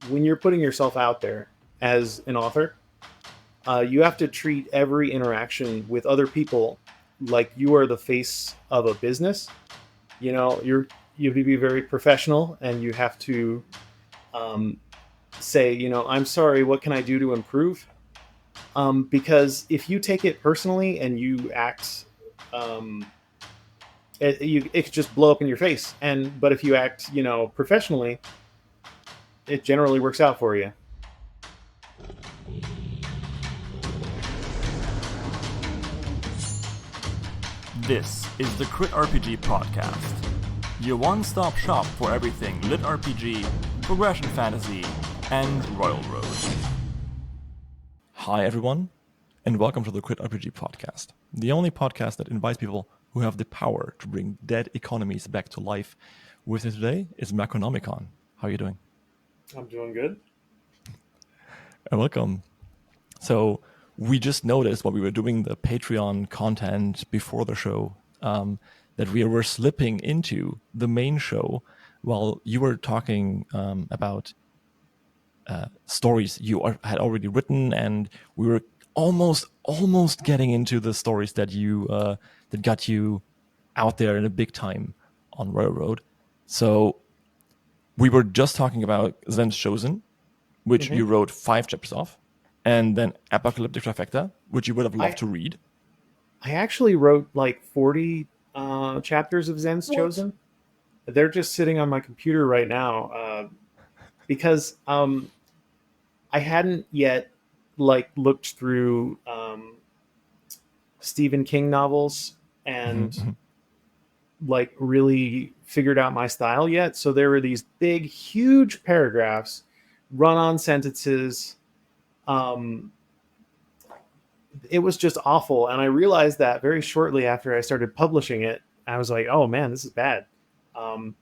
when you're putting yourself out there as an author, you have to treat every interaction with other people like you are the face of a business. You have to be very professional, and you have to um, say, I'm sorry, what can I do to improve? Because if you take it personally and you act, um, it could just blow up in your face. But if you act, professionally, it generally works out for you. This is the Crit RPG Podcast, your one-stop shop for everything Lit RPG, progression fantasy, and Royal Road. Hi everyone, and welcome to the Crit RPG Podcast, the only podcast that invites people who have the power to bring dead economies back to life. With me today is Macronomicon. How are you doing? I'm doing good. And welcome. So we just noticed while we were doing the Patreon content before the show that we were slipping into the main show while you were talking about stories you had already written, and we were almost getting into the stories that you that got you out there in a big time on Railroad. So we were just talking about Zen's Chosen, which you wrote 5 chapters of, and then Apocalyptic Trifecta, which you would have loved to read. I actually wrote like 40 chapters of Zen's Chosen. They're just sitting on my computer right now because I hadn't yet looked through Stephen King novels and really figured out my style yet. So there were these big, huge paragraphs, run-on sentences. It was just awful, and I realized that very shortly after I started publishing it. I was like, "Oh man, this is bad."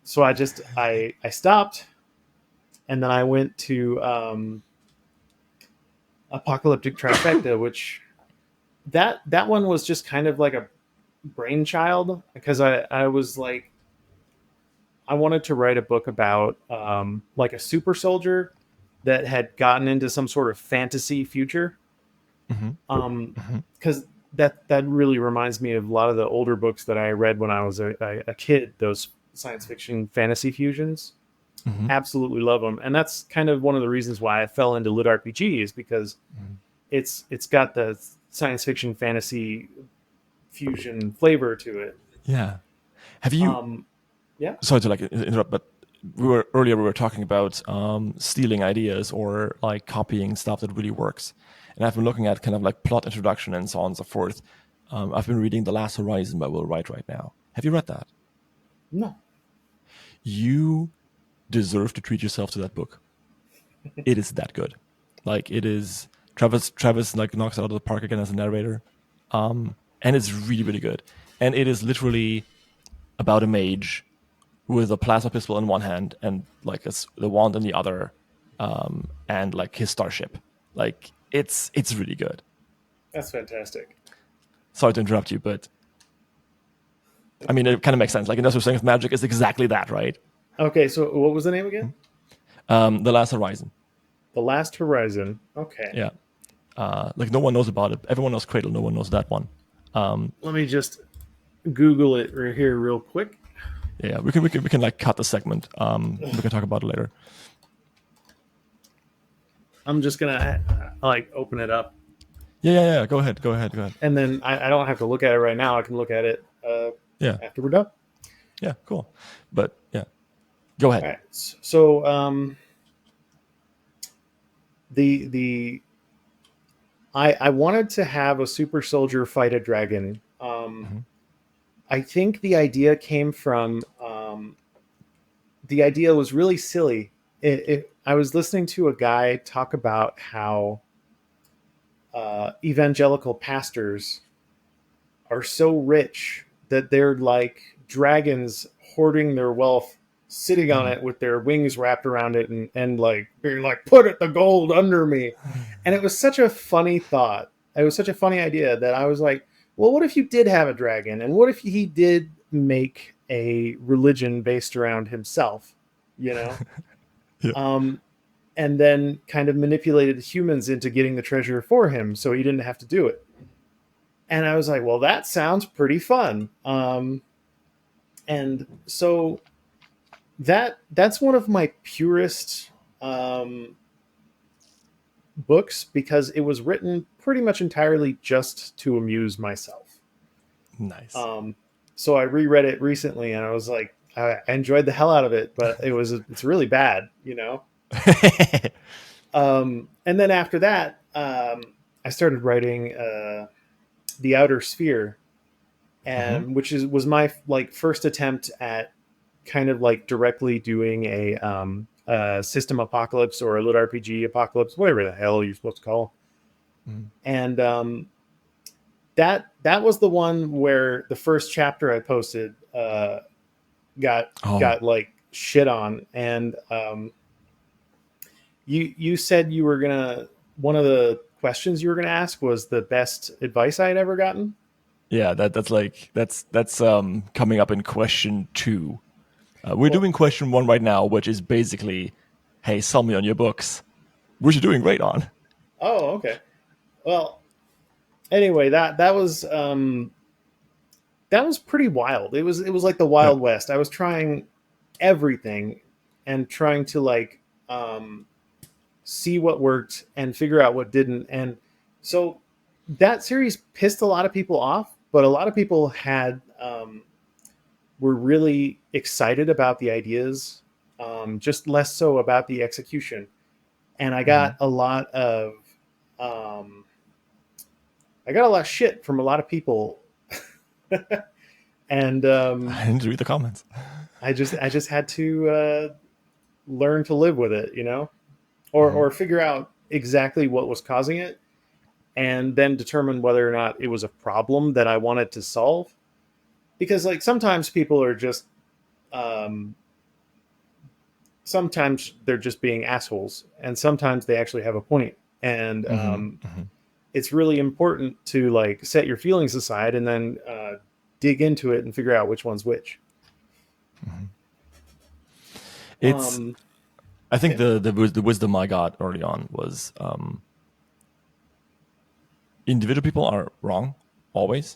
So I stopped, and then I went to Apocalyptic Trifecta, which that one was just kind of like a brainchild, because I was like, I wanted to write a book about like a super soldier that had gotten into some sort of fantasy future. Because that really reminds me of a lot of the older books that I read when I was a kid. Those science fiction fantasy fusions, absolutely love them, and that's kind of one of the reasons why I fell into lit RPGs, because it's got the science fiction fantasy fusion flavor to it. Yeah. Have you? Yeah. Sorry to interrupt, but we were talking about stealing ideas or like copying stuff that really works. And I've been looking at kind of like plot introduction and so on and so forth. I've been reading The Last Horizon by Will Wright right now. Have you read that? No. You deserve to treat yourself to that book. It is that good. Like, it is. Travis like knocks it out of the park again as a narrator. And it's really, really good. And it is literally about a mage with a plasma pistol in one hand and like the wand in the other, and like his starship. Like, it's really good. That's fantastic. Sorry to interrupt you, but I mean, it kind of makes sense. Like, Industrial Strength Magic is exactly that, right? Okay, so what was the name again? The Last Horizon. The Last Horizon. Okay. Yeah. Like, no one knows about it. Everyone knows Cradle. No one knows that one. Let me just Google it right here real quick. Yeah, we can like cut the segment. We can talk about it later. I'm just gonna like open it up. Yeah. Go ahead. And then I don't have to look at it right now. I can look at it after we're done. Yeah, cool. But yeah, go ahead. All right. So I wanted to have a super soldier fight a dragon. I think the idea came from the idea was really silly. I was listening to a guy talk about how evangelical pastors are so rich that they're like dragons hoarding their wealth, sitting on it with their wings wrapped around it, and like being like, "Put it the gold under me." And it was such a funny thought. It was such a funny idea that I was like, well, what if you did have a dragon? And what if he did make a religion based around himself? You know? Yeah. and then kind of manipulated humans into getting the treasure for him so he didn't have to do it. And I was like, well, that sounds pretty fun. And so that's one of my purest books because it was written pretty much entirely just to amuse myself. Nice. So I reread it recently, and I was like, I enjoyed the hell out of it, but it's really bad, you know. And then after that, I started writing The Outer Sphere, and which was my like first attempt at kind of like directly doing a system apocalypse or a lit RPG apocalypse, whatever the hell you're supposed to call. And that was the one where the first chapter I posted got like shit on, and you said you were gonna, one of the questions you were gonna ask was the best advice I had ever gotten. Yeah, that's coming up in question 2. We're doing question 1 right now, which is basically, hey, sell me on your books, which you're doing great on. Oh, okay. Well, anyway, that was pretty wild. It was like the Yeah. Wild West. I was trying everything and trying to like see what worked and figure out what didn't. And so that series pissed a lot of people off, but a lot of people had were really excited about the ideas, just less so about the execution. And I got a lot of shit from a lot of people, and I didn't read the comments. I just had to learn to live with it, you know, or figure out exactly what was causing it, and then determine whether or not it was a problem that I wanted to solve. Because like sometimes people are just sometimes they're just being assholes, and sometimes they actually have a point. And it's really important to like set your feelings aside and then dig into it and figure out which one's which. It's I think the wisdom I got early on was individual people are wrong always.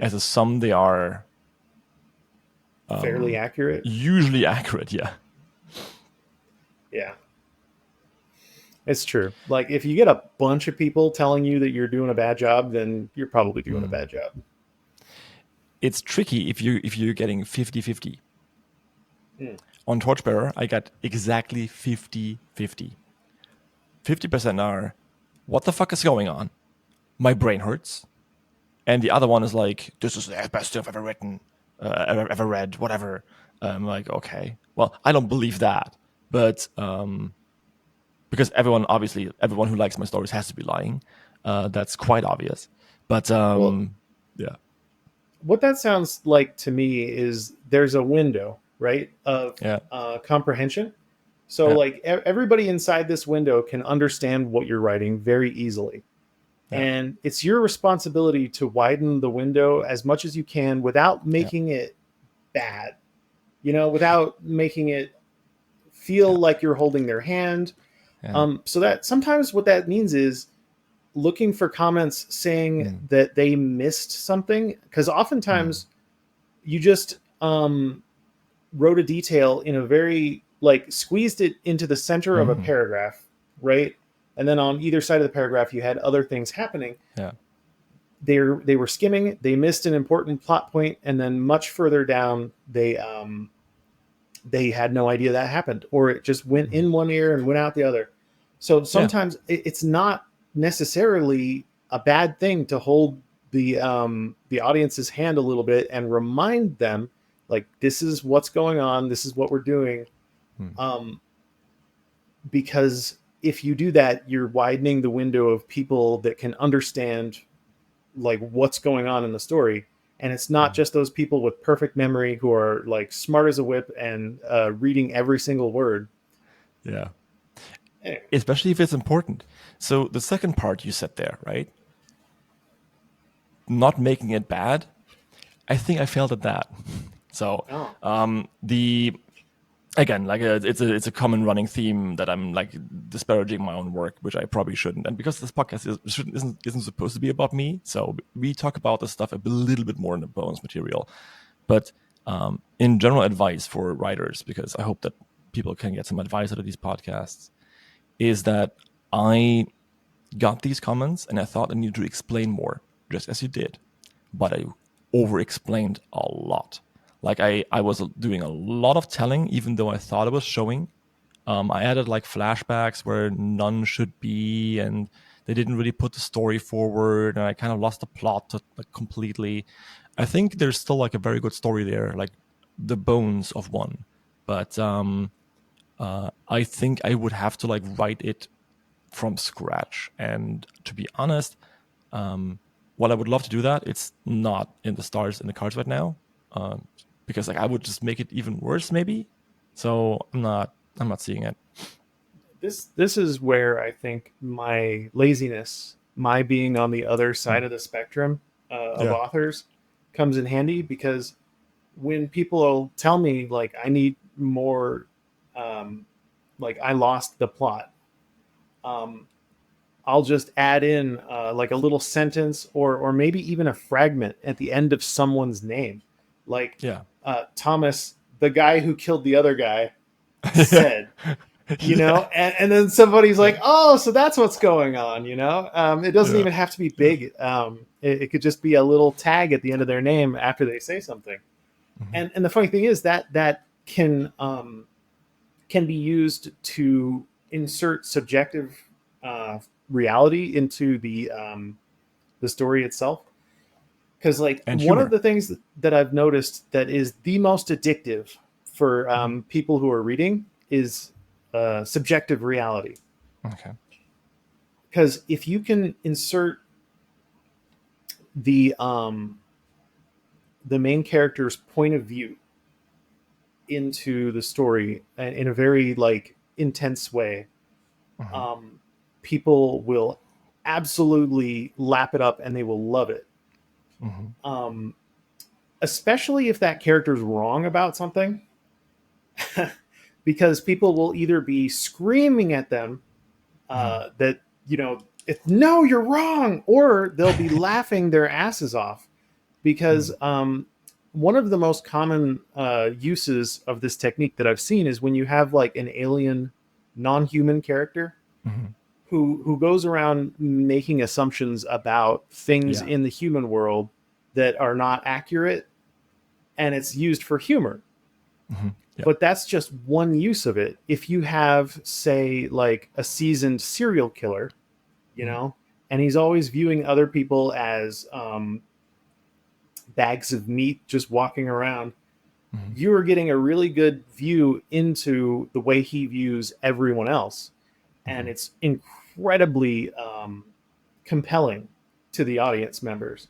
As a sum, they are fairly accurate. usually accurate. Yeah. Yeah. It's true. Like if you get a bunch of people telling you that you're doing a bad job, then you're probably doing a bad job. It's tricky if you're getting 50-50. On Torchbearer, I got exactly 50-50. 50% are, what the fuck is going on? My brain hurts. And the other one is like, this is the best stuff I've ever written, ever read, whatever. I'm like, okay. Well, I don't believe that. But because everyone who likes my stories has to be lying. That's quite obvious. But yeah. What that sounds like to me is there's a window, right, of comprehension. So like everybody inside this window can understand what you're writing very easily. And it's your responsibility to widen the window as much as you can without making it bad, you know, without making it feel like you're holding their hand. So that sometimes what that means is looking for comments saying that they missed something, because oftentimes you just wrote a detail in a very like squeezed it into the center of a paragraph, right? And then on either side of the paragraph you had other things happening. They were skimming, they missed an important plot point, and then much further down they had no idea that happened, or it just went in one ear and went out the other. So sometimes it's not necessarily a bad thing to hold the audience's hand a little bit and remind them, like, this is what's going on, this is what we're doing. Because if you do that, you're widening the window of people that can understand like what's going on in the story. And it's not just those people with perfect memory who are like smart as a whip and reading every single word. Yeah. Anyway. Especially if it's important. So the second part you said there, right? Not making it bad. I think I failed at that. So again, like it's a common running theme that I'm like disparaging my own work, which I probably shouldn't. And because this podcast isn't supposed to be about me, so we talk about this stuff a little bit more in the bonus material. But in general, advice for writers, because I hope that people can get some advice out of these podcasts, is that I got these comments and I thought I needed to explain more, just as you did, but I over explained a lot. Like I was doing a lot of telling, even though I thought I was showing. I added like flashbacks where none should be, and they didn't really put the story forward, and I kind of lost the plot like, completely. I think there's still like a very good story there, like the bones of one, but I think I would have to like write it from scratch. And to be honest, while I would love to do that, it's not in the cards right now, because like I would just make it even worse maybe. So I'm not seeing it. This is where I think my laziness, my being on the other side of the spectrum of Yeah. authors, comes in handy, because when people tell me like I need more, like I lost the plot, um, I'll just add in like a little sentence, or maybe even a fragment at the end of someone's name, like Yeah. Thomas, the guy who killed the other guy, Yeah. said. And then somebody's like, oh, so that's what's going on. It doesn't Yeah. even have to be big. It could just be a little tag at the end of their name after they say something. Mhm. And the funny thing is that can be used to insert subjective reality into the story itself. Because like And one of humor. the things that I've noticed that is the most addictive for Mhm. people who are reading is subjective reality. Okay. Because if you can insert the um, the main character's point of view into the story in a very like intense way, Mhm. um, people will absolutely lap it up and they will love it. Mhm. Um, Especially if that character's wrong about something, because people will either be screaming at them Mhm. that no, you're wrong, or they'll be laughing their asses off, because Mhm. one of the most common uses of this technique that I've seen is when you have like an alien, non-human character Mhm. who goes around making assumptions about things Yeah. in the human world that are not accurate, and it's used for humor. Mhm. Yeah. But that's just one use of it. If you have, say, like a seasoned serial killer, Mhm. and he's always viewing other people as bags of meat just walking around, Mhm. you are getting a really good view into the way he views everyone else. And Mhm. it's incredibly compelling to the audience members.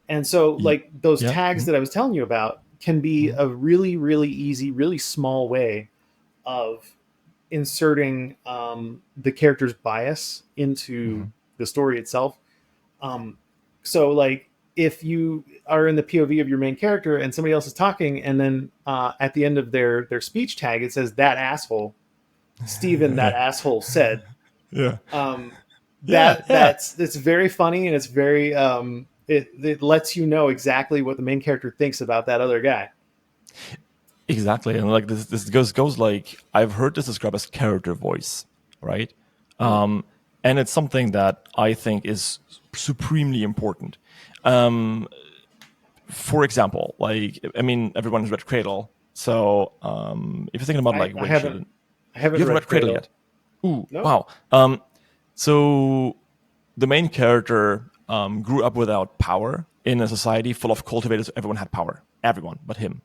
And so, Ye- like, those Yeah. tags Mhm. that I was telling you about can be Mhm. a really, really easy, really small way of inserting the character's bias into Mhm. the story itself. Um, so, like, if you are in the POV of your main character and somebody else is talking, and then at the end of their speech tag it says that asshole, Steven, that Yeah. asshole said. Yeah. Um, Yeah. Yeah. that's very funny, and it's very it lets you know exactly what the main character thinks about that other guy. Exactly. And like this goes like I've heard this described as character voice, right? Mm. Um, and it's something that I think is supremely important. Um, for example, like I mean, everyone has read Cradle, so if you're thinking about I, like I when should haven't I haven't you haven't read read Cradle Cradle. yet? Ooh, Nope. wow. So the main character grew up without power in a society full of cultivators. Everyone had power, everyone but him.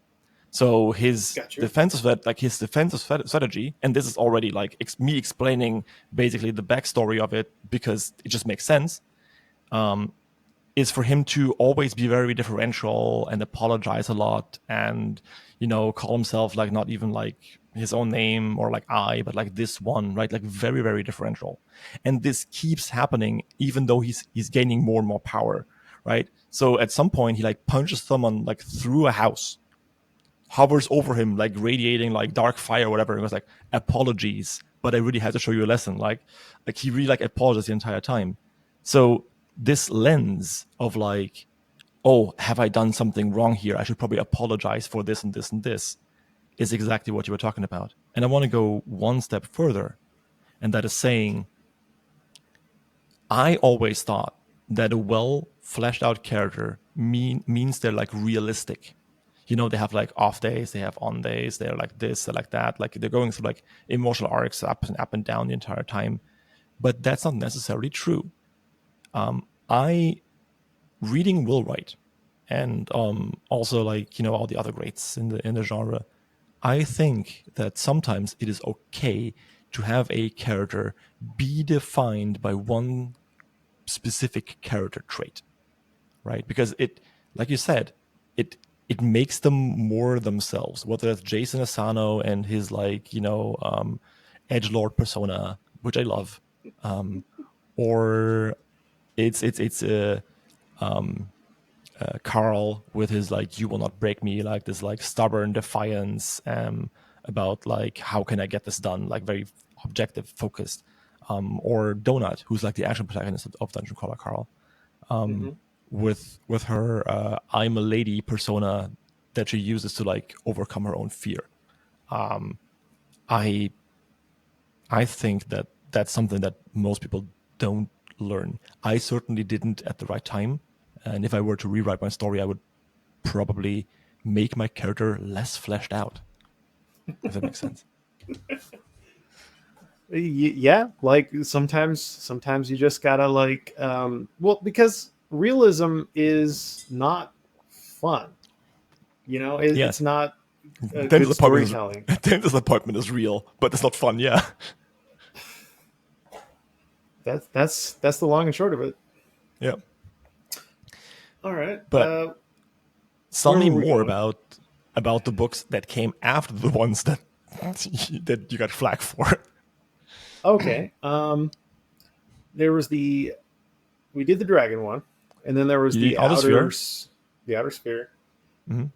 So Got you. his defensive strategy, and this is already like me explaining basically the backstory of it because it just makes sense. Um, is for him to always be very differential and apologize a lot, and call himself like not even like his own name or like I, but like this one, right? Like very very differential, and this keeps happening even though he's gaining more and more power, right? So at some point he like punches someone like through a house hovers over him, like radiating like dark fire or whatever. And it was like, apologies, but I really had to show you a lesson. Like he really like apologized the entire time. So this lens of like, oh, have I done something wrong here? I should probably apologize for this and this and this, is exactly what you were talking about. And I want to go one step further, and that is saying, I always thought that a well fleshed out character means they're like realistic. You know, they have like off days, they have on days, they're like this, they're like that, like they're going through like emotional arcs up and down the entire time. But that's not necessarily true. I reading Will Wright and also like, you know, all the other greats in the genre, I think that sometimes it is okay to have a character be defined by one specific character trait, right? Because it, like you said, it makes them more themselves. Whether that's Jason Asano and his like, you know, edgelord persona, which I love, or it's Carl with his like "you will not break me," like this like stubborn defiance about like how can I get this done, like very objective focused, or Donut, who's like the action protagonist of Dungeon Crawler Carl, with her I'm a lady persona that she uses to like overcome her own fear. I I think that that's something that most people don't learn. I certainly didn't at the right time. And if I were to rewrite my story, I would probably make my character less fleshed out, if that makes sense. Yeah, like sometimes you just gotta like well, because realism is not fun, you know, Yeah, it's not Dental good storytelling. Dental's appointment is real, but it's not fun. Yeah, That's the long and short of it. yeah. All right, But tell where me were we more going? about the books that came after the ones that that you got flack for. Okay, there was we did the dragon one, and then there was The Outer Sphere. the outer sphere. Mm-hmm.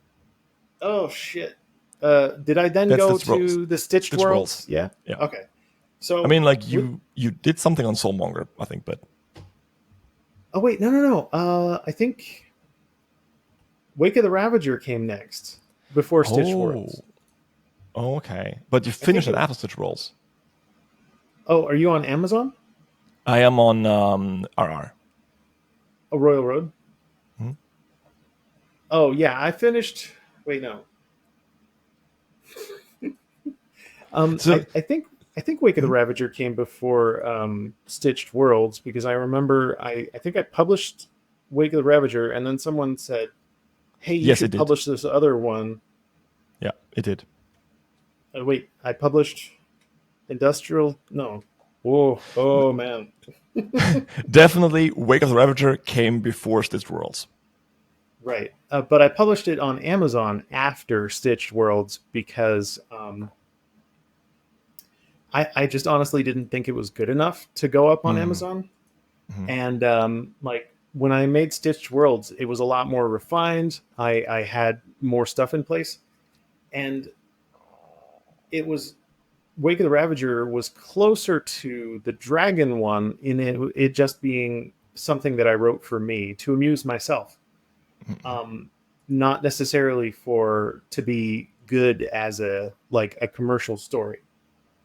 Oh shit! Did I then That's go Stitch Worlds. to the Stitched Stitch Worlds. Worlds? Yeah. Yeah. Okay. I So mean, like with you did something on Soulmonger, I think, but oh wait, no. I think Wake of the Ravager came next before Stitched oh, Worlds. okay. But you I think finished it it. after Stitch Worlds. Oh, are you on Amazon? I am on RR. Oh, Royal Road. Hmm? Oh yeah, I finished. Wait, no. So I think Wake of the Ravager came before Stitched Worlds because I remember I think I published Wake of the Ravager and then someone said, "Hey, you yes, it should did. publish this other one." Yeah, it did. Wait, I published Industrial. No. Oh man. Definitely, Wake of the Ravager came before Stitch Worlds. Right. But I published it on Amazon after Stitched Worlds because I just honestly didn't think it was good enough to go up on Mm-hmm. Amazon. And like when I made Stitched Worlds, it was a lot more refined. I had more stuff in place. And it was Wake of the Ravager was closer to the Dragon one in it just being something that I wrote for me to amuse myself. Not necessarily for to be good as a like a commercial story.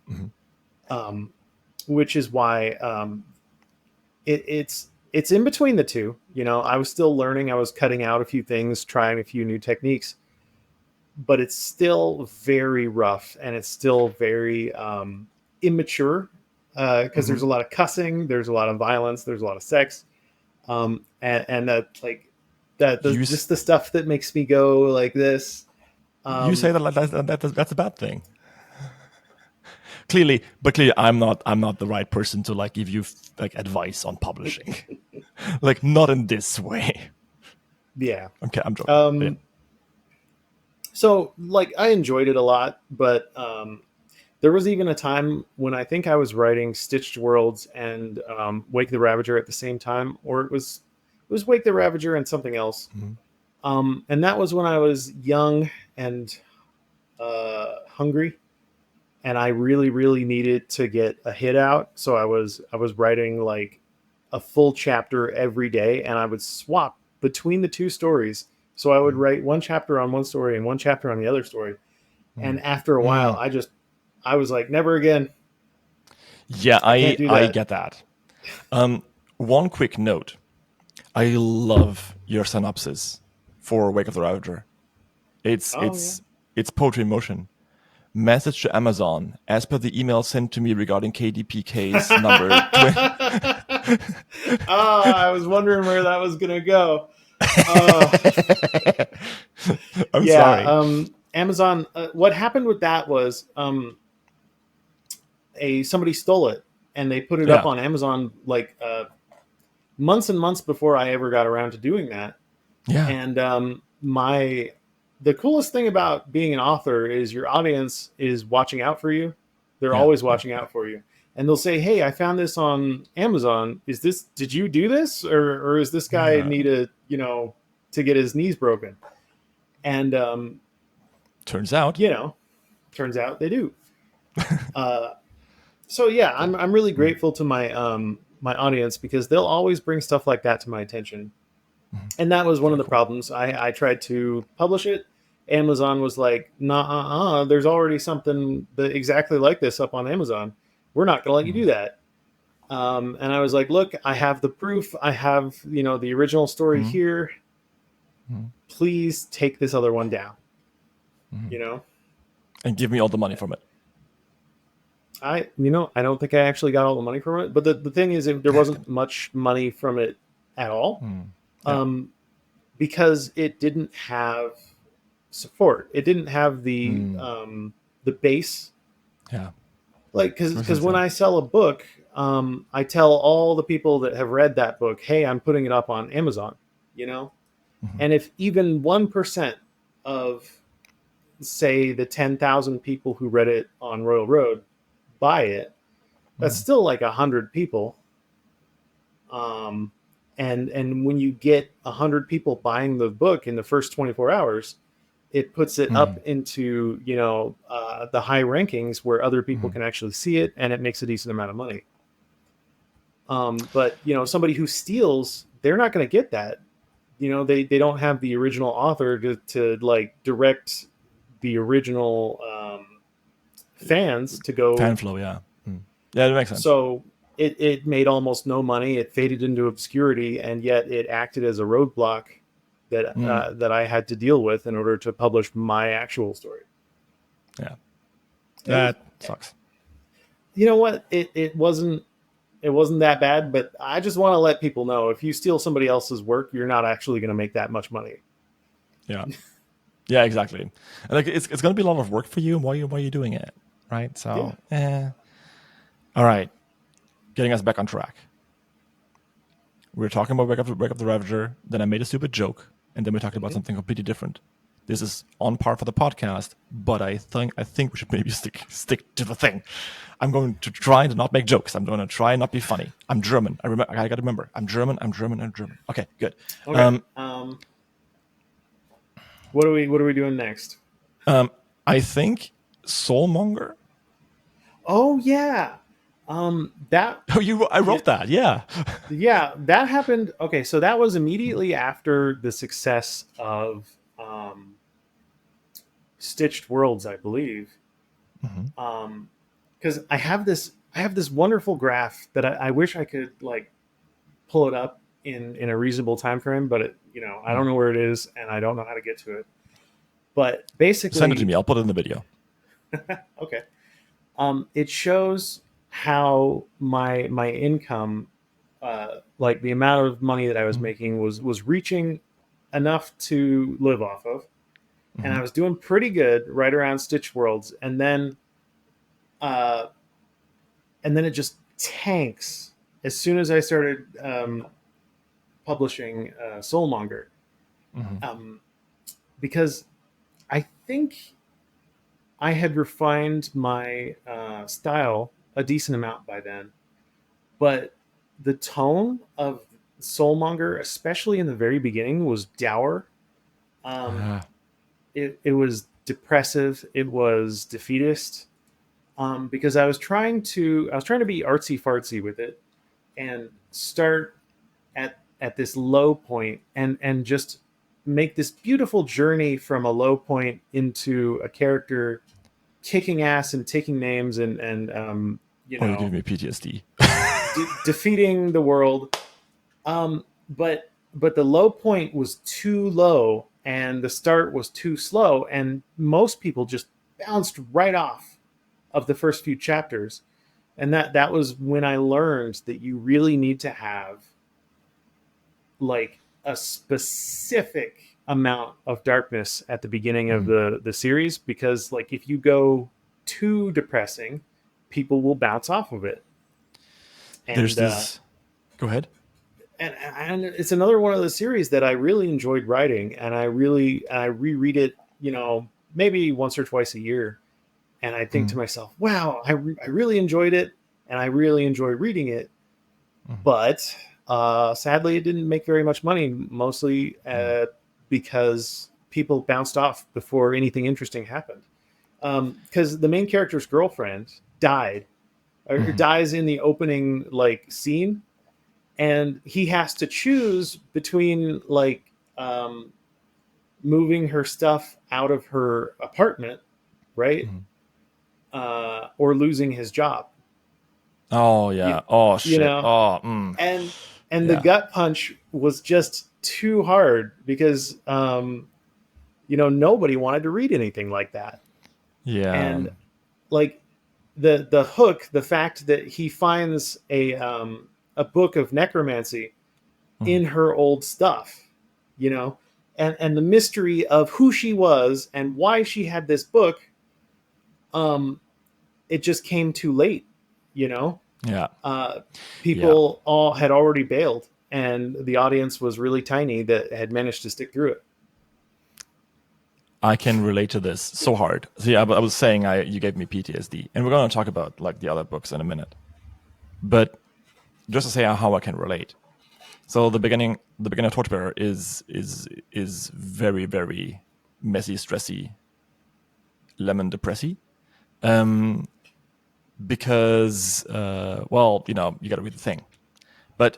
Mm-hmm. Which is why it's in between the two. You know, I was still learning. I was cutting out a few things, trying a few new techniques, but it's still very rough and it's still very immature because Mm-hmm. there's a lot of cussing, there's a lot of violence, there's a lot of sex, and that like that You just the stuff that makes me go like this. you say Um, that like that's a bad thing. Clearly, I'm not the right person to like give you like advice on publishing. Like not in this way. yeah. Okay, I'm joking. But yeah. Um, so like I enjoyed it a lot, but there was even a time when I think I was writing Stitched Worlds and Wake the Ravager at the same time, or it was Wake the Ravager and something else. Mhm. And that was when I was young and hungry, and I really, really needed to get a hit out. So I was writing like a full chapter every day, and I would swap between the two stories. So I would Mm. write one chapter on one story and one chapter on the other story. And Mm. after a while, Mm. I was like, never again. Yeah, I can't do I that. get that. One quick note: I love your synopsis for Wake of the Ravager. It's Oh yeah. it's it's poetry in motion. Message to Amazon. As per the email sent to me regarding KDPK's number 20. I was wondering where that was gonna go. Uh, I'm yeah. sorry. Amazon. What happened with that was a somebody stole it and they put it up Yeah. on Amazon like months and months before I ever got around to doing that. Yeah. And my the coolest thing about being an author is your audience is watching out for you. They're Yeah. always Yeah. watching out for you. And they'll say, "Hey, I found this on Amazon. Is this did you do this or is this guy Yeah. need a, to get his knees broken?" And Turns out. you know, turns out they do. Uh so yeah, I'm really Mm. grateful to my audience because they'll always bring stuff like that to my attention. Mhm. And that was one of Very the cool. problems. I tried to publish it. Amazon was like, nah, there's already something that exactly like this up on Amazon. We're not going to let you Mm. do that. And I was like, look, I have the proof. I have, the original story Mm. here. Mm. Please take this other one down. Mm. You know, And give me all the money from it. I don't think I actually got all the money from it. But the thing is, there wasn't much money from it at all, Mm. Yeah. um, because it didn't have support. It didn't have Mm. the base, Yeah. like Makes because sense. when Yeah. I sell a book, I tell all the people that have read that book, hey, I'm putting it up on Amazon, you know, Mhm. and if even 1% of say the 10,000 people who read it on Royal Road buy it, that's Mm. still like 100 people. Um, and when you get 100 people buying the book in the first 24 hours, it puts it up Mm. into the high rankings where other people Mm. can actually see it, and it makes a decent amount of money. But somebody who steals, they're not going to get that. They don't have the original author to like direct the original fans to Fan go. flow. Yeah. Mm. Yeah, that makes sense. So it made almost no money. It faded into obscurity, and yet it acted as a roadblock Mm. that I had to deal with in order to publish my actual story. Yeah. It was, That sucks. you know what? It wasn't that bad, but I just want to let people know if you steal somebody else's work, you're not actually going to make that much money. Yeah. Yeah, exactly. And like it's gonna be a lot of work for you while you're doing it, right? Yeah. So, all right. Getting us back on track. We were talking about Wake Up the Ravager. Then I made a stupid joke, and then we talked about Mhm. something completely different. This is on par for the podcast, but I think we should maybe stick to the thing. I'm going to try to not make jokes. I'm going to try and not be funny. I'm German. I got to remember. I'm German. I'm German. I'm German. Okay, good. Okay. Um, What are we doing next? I think Soulmonger. Oh yeah. That Oh, I yeah, wrote that. Yeah. yeah, that happened. Okay, so that was immediately after the success of Stitched Worlds, I believe. Mhm. Because I have this wonderful graph that I wish I could like pull it up in a reasonable time frame, but I don't know where it is and I don't know how to get to it. But Send it to basically, me. I'll put it in the video. okay, it shows how my income, like the amount of money that I was Mhm. making, was reaching enough to live off of, and I Mhm. was doing pretty good right around Stitch Worlds, uh, and then it just tanks as soon as I started publishing Soulmonger, Mhm. um, because I think I had refined my style a decent amount by then, but the tone of Soulmonger, especially in the very beginning, was dour. Um, Ah. it was depressive. It was defeatist. Because I was trying to be artsy fartsy with it and start at this low point and just make this beautiful journey from a low point into a character kicking ass and taking names and you Oh, you're know giving me PTSD. defeating the world. But the low point was too low and the start was too slow, and most people just bounced right off of the first few chapters. And that was when I learned that you really need to have like a specific amount of darkness at the beginning of Mhm. the series, because like if you go too depressing, people will bounce off of it. There's and uh this. Go ahead. and it's another one of the series that I really enjoyed writing, and I reread it, maybe once or twice a year, and I think to Mhm. myself, wow, I really enjoyed it, and I really enjoy reading it. Mhm. But sadly, it didn't make very much money, mostly Mhm. because people bounced off before anything interesting happened. Because the main character's girlfriend died, or Mhm. dies in the opening like scene, and he has to choose between like moving her stuff out of her apartment, right, Mhm. or losing his job. Oh You, yeah. Oh you shit. know, Oh. and the Yeah. gut punch was just too hard because nobody wanted to read anything like that. Yeah. And like the hook, the fact that he finds a book of necromancy Mhm. in her old stuff, you know, and the mystery of who she was and why she had this book, um, it just came too late, you know. Yeah. Uh, Yeah. People all had already bailed, and the audience was really tiny that had managed to stick through it. I can relate to this so hard. So yeah, I was saying you gave me PTSD, and we're gonna talk about like the other books in a minute. But just to say how I can relate. So the beginning of Torchbearer is very very messy, stressy, lemon depressy. Um, because well, you got to read the thing, but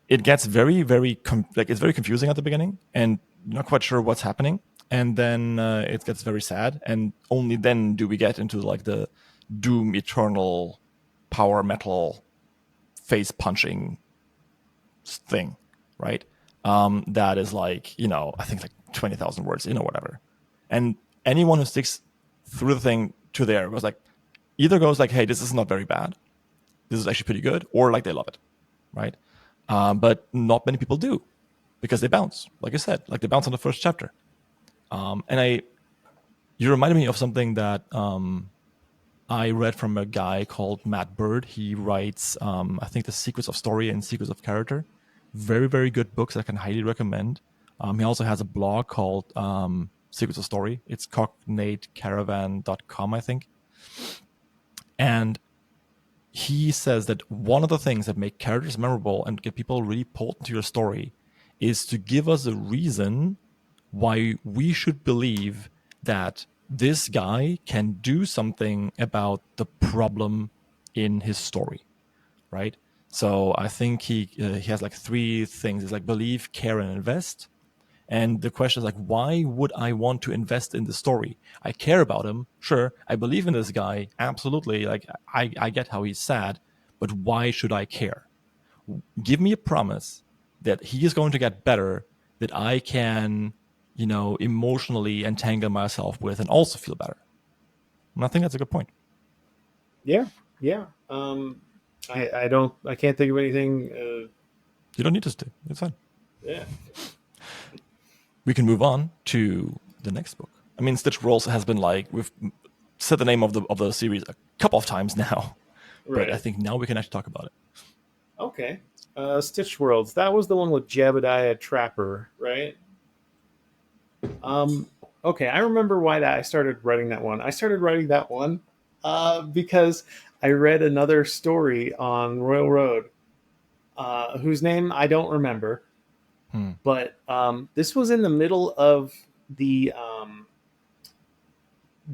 it gets very very like it's very confusing at the beginning, and you're not quite sure what's happening, and then it gets very sad, and only then do we get into like the doom eternal power metal face punching thing, right? That is like I think like 20,000 words or whatever, and anyone who sticks through the thing to there was like either goes like, hey, this is not very bad, this is actually pretty good, or like they love it, right? But not many people do because they bounce, like I said, like they bounce on the first chapter. And you reminded me of something that I read from a guy called Matt Bird. He writes, I think, The Secrets of Story and Secrets of Character. Very, very good books that I can highly recommend. He also has a blog called Secrets of Story. It's cognatecaravan.com, I think. And he says that one of the things that make characters memorable and get people really pulled into your story is to give us a reason why we should believe that this guy can do something about the problem in his story, right? So I think he has like three things. It's like believe, care, and invest. And the question is like, why would I want to invest in the story? I care about him, sure. I believe in this guy, absolutely. Like I get how he's sad, but why should I care? Give me a promise that he is going to get better, that I can, emotionally entangle myself with and also feel better. And I think that's a good point. Yeah, yeah. I can't think of anything. You don't need to stay. It's fine. Yeah, We can move on to the next book. I mean, Stitch Rolls has been like we've said the name of the series a couple of times now, but I right. think now we can actually talk about it. Okay. Stitch Worlds. That was the one with Jebediah Trapper, right? Um, okay, I remember why that I started writing that one. I started writing that one because I read another story on Royal Road, whose name I don't remember, Hmm. but this was in the middle of the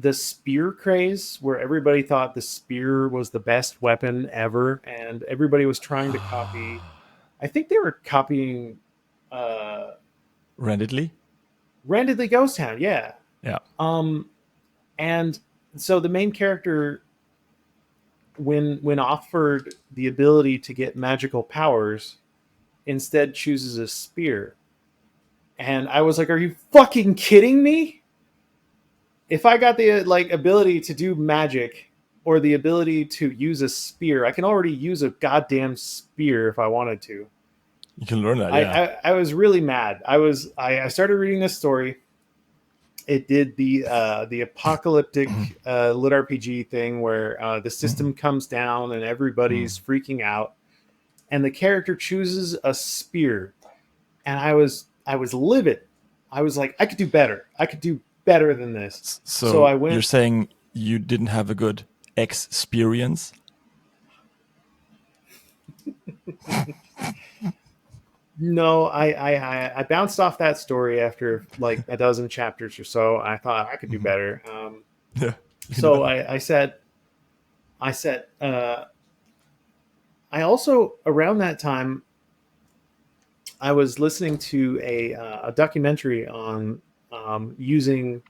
the spear craze where everybody thought the spear was the best weapon ever, and everybody was trying to copy. I think they were copying uh, Randomly? Randomly Ghost Town, yeah. Yeah. Um, and so the main character, when offered the ability to get magical powers, instead chooses a spear. And I was like, "Are you fucking kidding me? If I got the like ability to do magic or the ability to use a spear, I can already use a goddamn spear if I wanted to." You can learn that, I yeah. I, I was really mad. I started reading this story. It did the apocalyptic lit RPG thing where the Mhm. system comes down and Mm. everybody's freaking out, and the character chooses a spear, and I was livid. I was like, I could do better. I could do better than this. So I So you're went. saying you didn't have a good experience? No, I bounced off that story after like a dozen chapters or so. I thought I could do Mhm. better. Yeah, you can do So better. I said, I also around that time I was listening to a documentary on using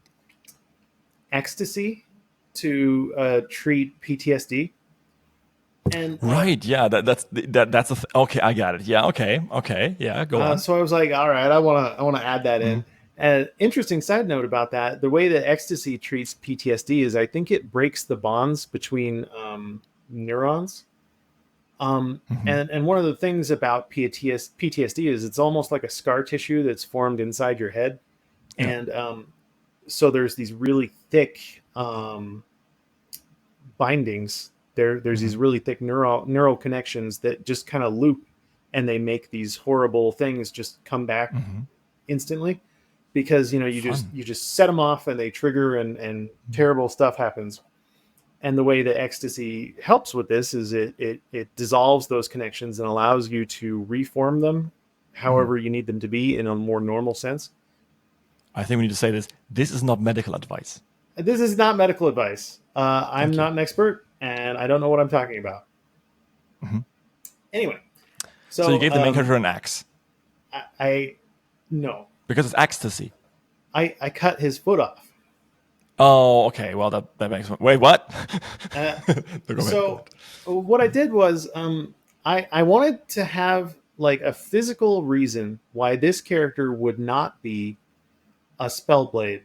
ecstasy to treat PTSD, and Right. Yeah. That's okay. I got it. Yeah. Okay. Okay. Yeah. Go on. so I was like, all right, I want to add that Mhm. in. An interesting side note about that: the way that ecstasy treats PTSD is, I think it breaks the bonds between neurons. Mhm. And one of the things about PTSD is it's almost like a scar tissue that's formed inside your head, Yeah. and so there's these really thick bindings. There's these Mhm. really thick neural connections that just kind of loop, and they make these horrible things just come back Mhm. instantly because Fun. you just set them off and they trigger, and Mhm. terrible stuff happens. And the way that ecstasy helps with this is it dissolves those connections and allows you to reform them Mhm. however you need them to be in a more normal sense. I think we need to say this. This is not medical advice. This is not medical advice. I'm Thank you. not an expert and I don't know what I'm talking about. Mhm. Anyway, So you so gave the main character an axe I no, because it's ecstasy. I cut his foot off. Oh, okay. Well, that makes sense. Wait, what? Uh, No, go ahead. Go so ahead. what I did was I wanted to have like a physical reason why this character would not be a spellblade.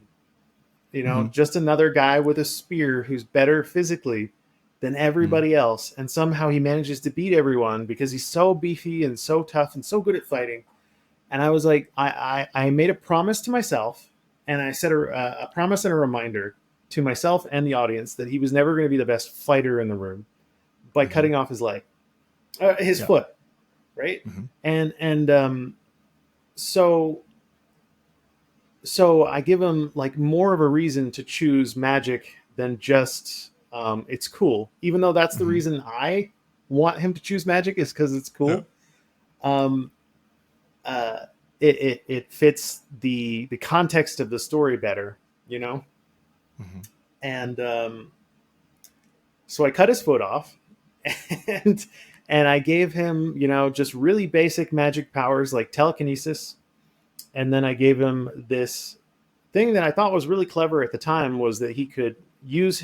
Mhm. Just another guy with a spear who's better physically than Mhm. everybody else, and somehow he manages to beat everyone because he's so beefy and so tough and so good at fighting. And I was like, I made a promise to myself, and I set a promise and a reminder to myself and the audience that he was never going to be the best fighter in the room by Mhm. cutting off his leg, his Yeah. foot, right? Mhm. And so so I give him like more of a reason to choose magic than just it's cool. Even though that's the Mhm. reason I want him to choose magic is because it's Yeah. cool. Um, uh, it fits the context of the story better, you know. Mhm. And so I cut his foot off, and and I gave him just really basic magic powers like telekinesis, and then I gave him this thing that I thought was really clever at the time was that he could use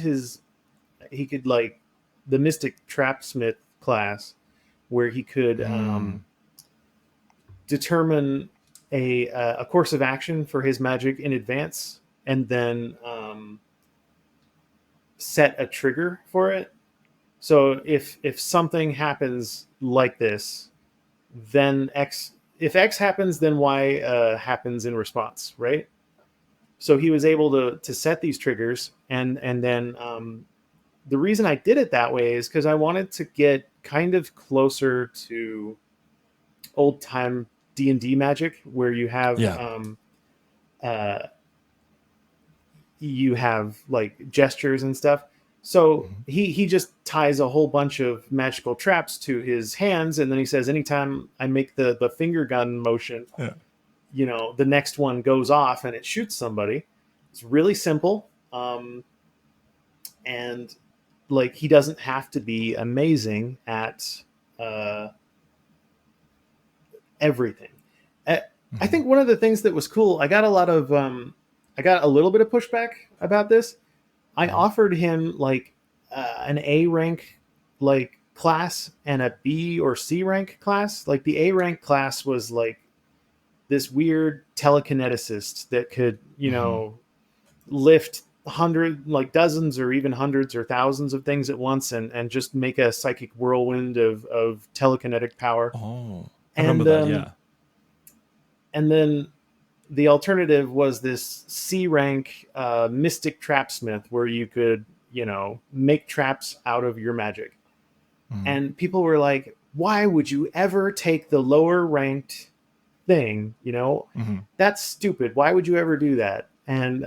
he could like the Mystic Trapsmith class where he could Mm. determine a course of action for his magic in advance and then set a trigger for it. So if something happens like this, then X. If X happens, then Y happens in response, right? So he was able to set these triggers, and then the reason I did it that way is because I wanted to get kind of closer to old time D&D magic, where Yeah. uh, you have like gestures and stuff. So Mhm. he just ties a whole bunch of magical traps to his hands, and then he says, anytime I make the finger gun motion, Yeah. the next one goes off and it shoots somebody. It's really simple. and like he doesn't have to be amazing at uh, everything. Uh, I Mm-hmm. think one of the things that was cool, I got a little bit of pushback about this. I Mm-hmm. offered him like an A rank like class and a B or C rank class. Like the A rank class was like this weird telekineticist that could, you Mm-hmm. know, lift like dozens or even hundreds or thousands of things at once and just make a psychic whirlwind of telekinetic power. Oh, I remember And that. Yeah. and then the alternative was this C rank mystic trapsmith where you could, you know, make traps out of your magic. Mm-hmm. And people were like, why would you ever take the lower ranked thing? You know, Mm-hmm. that's stupid. Why would you ever do that? And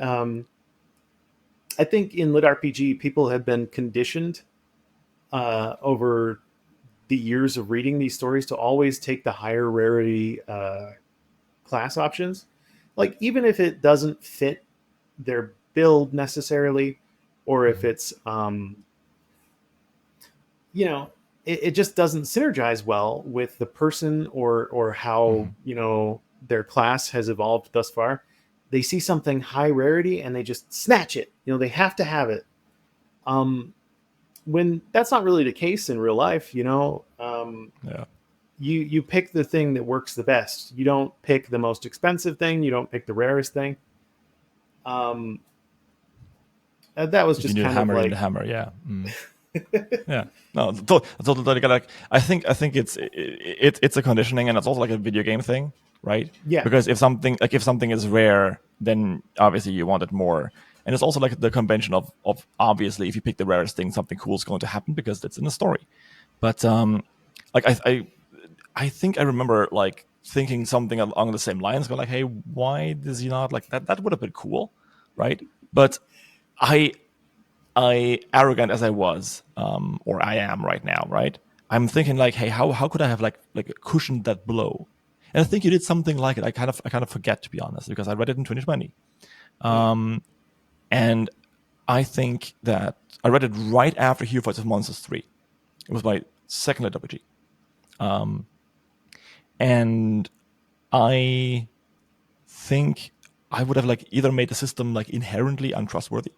I think in lit RPG, people have been conditioned over the years of reading these stories to always take the higher rarity class options. Like even if it doesn't fit their build necessarily, or if Mm-hmm. it's you know, it just doesn't synergize well with the person or how, Mm-hmm. you know, their class has evolved thus far. They see something high rarity and they just snatch it. You know, they have to have it. Um, when that's not really the case in real life, you know, Yeah. you pick the thing that works the best. You don't pick the most expensive thing. You don't pick the rarest thing. Um, that was If you just need a kind of hammer, you need a like, hammer. Yeah. Mm. Yeah. No, totally. Like, I think it's a conditioning, and it's also like a video game thing, right? yeah. Because if something is rare, then obviously you want it more. And it's also like the convention of obviously if you pick the rarest thing, something cool is going to happen because it's in the story. But like I think I remember like thinking something along the same lines, going like, hey, why does he not like that? That would have been cool, right? But I arrogant as I was, or I am right now, right? I'm thinking like, hey, how could I have like cushioned that blow? And I think you did something like it. I kind of forget, to be honest, because I read it in 2020, Mm. and I think that I read it right after Hero Fights of Monsters 3. It was my second RPG, and I think I would have like either made the system like inherently untrustworthy,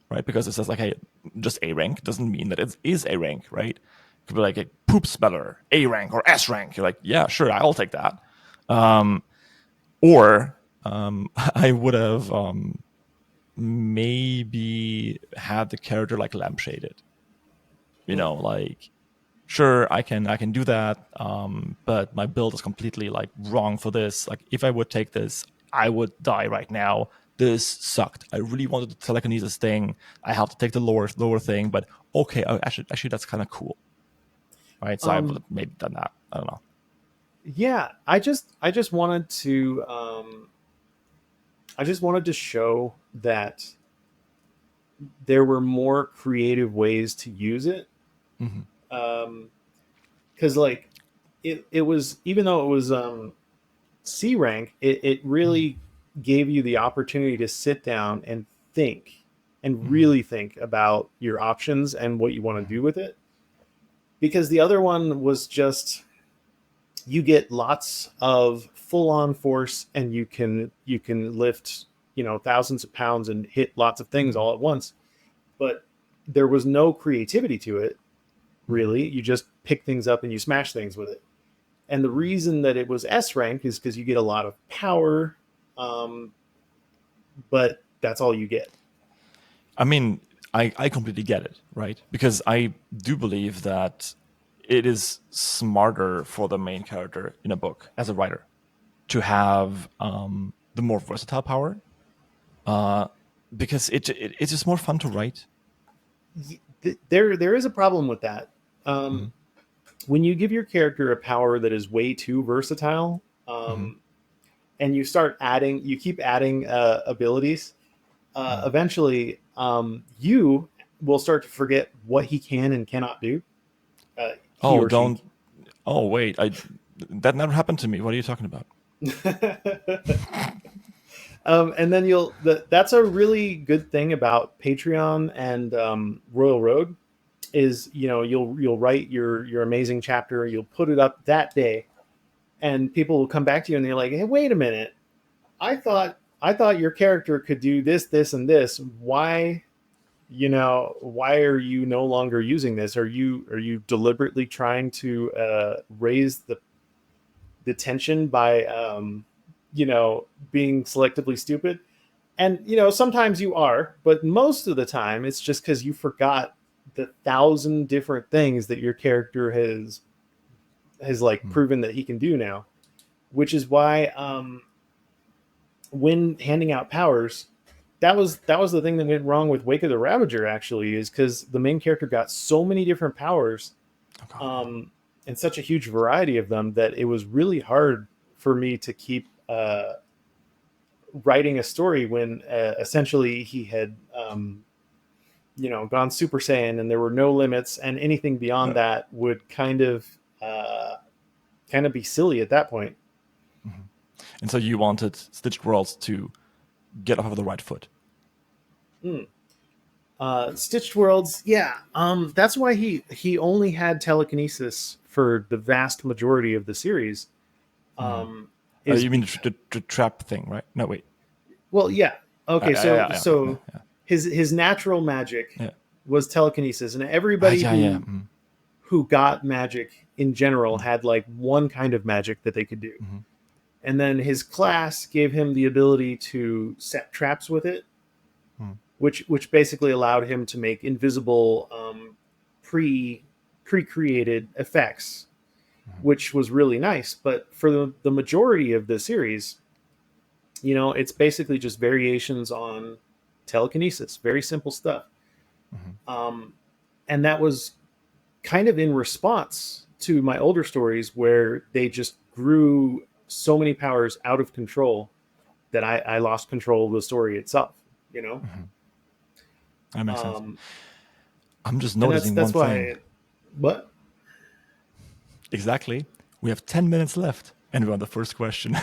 right? Because it says like, hey, just A rank doesn't mean that it is A rank, right? It could be like a poop speller, A rank or S rank. You're like, yeah, sure, I'll take that. Or I would have maybe had the character like lampshaded, Mm. like sure I can do that, but my build is completely like wrong for this. Like if I would take this, I would die right now. This sucked. I really wanted the telekinesis thing. I have to take the lower thing, but okay, actually that's kind of cool, right? So I would Um, have maybe done that. I don't know. yeah, I just wanted to show that there were more creative ways to use it. Mm-hmm. Because like it was, even though it was C rank, it really gave you the opportunity to sit down and think and Mm-hmm. really think about your options and what you want to Mm-hmm. do with it. Because the other one was just you get lots of full on force and you can lift, you know, thousands of pounds and hit lots of things all at once, but there was no creativity to it. Mm-hmm. Really, you just pick things up and you smash things with it. And the reason that it was S rank is because you get a lot of power, um, but that's all you get. I mean, I completely get it, right? Because I do believe that it is smarter for the main character in a book as a writer to have the more versatile power, uh, because it's just more fun to write. There is a problem with that. Mm-hmm. When you give your character a power that is way too versatile, Mm-hmm. and you keep adding abilities, Mm-hmm. eventually you will start to forget what he can and cannot do. He Oh, or she. don't. Oh, wait. That never happened to me. What are you talking about? And then that's a really good thing about Patreon and Royal Road is, you'll write your amazing chapter, you'll put it up that day, and people will come back to you and they're like, hey, wait a minute, I thought your character could do this and this. Why are you no longer using this? Are you deliberately trying to raise the tension by being selectively stupid? And sometimes you are, but most of the time it's just because you forgot the 1,000 different things that your character has like Mm. proven that he can do now. Which is why when handing out powers, that was the thing that went wrong with Wake of the Ravager. Actually, is because the main character got so many different powers, Okay. and such a huge variety of them, that it was really hard for me to keep writing a story when essentially he had gone Super Saiyan, and there were no limits, and anything beyond Yeah. that would kind of be silly at that point. Mhm. And so you wanted Stitched Worlds to get off of the right foot. Stitched Worlds, yeah. That's why he only had telekinesis for the vast majority of the series. Um, is You mean because the trap thing, right? No, wait. well, yeah. Okay, so Yeah, okay. Yeah, so his natural magic yeah. was telekinesis, and Right, everybody yeah, yeah. who got magic in general had like one kind of magic that they could do. Mhm. And then his class gave him the ability to set traps with it, Mm. which basically allowed him to make invisible pre-created effects, which was really nice. But for the majority of the series, it's basically just variations on telekinesis, very simple stuff. Mhm. um, and that was kind of in response to my older stories where they just grew so many powers out of control that I lost control of the story itself. You know, Mhm. That makes sense. um, I'm just and that's noticing one that's thing. why. What? Exactly. We have 10 minutes left, and we're on the first question.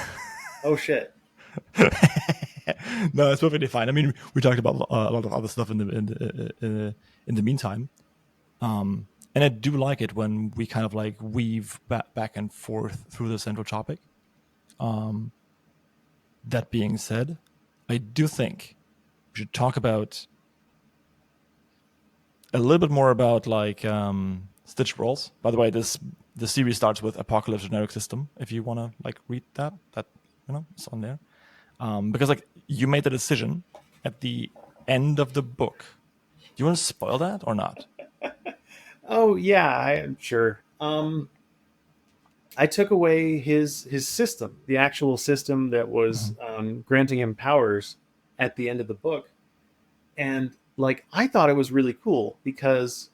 Oh shit! No, it's perfectly fine. I mean, we talked about a lot of other stuff in the meantime, and I do like it when we kind of like weave back and forth through the central topic. That being said, I do think we should talk about a little bit more about like Stitch Rolls. By the way, the series starts with Apocalypse Generic System. If you want to like read that it's on there. Because like you made the decision at the end of the book. Do you want to spoil that or not? Oh yeah, I'm sure. I took away his system, the actual system that was Mhm. granting him powers at the end of the book, and like I thought it was really cool because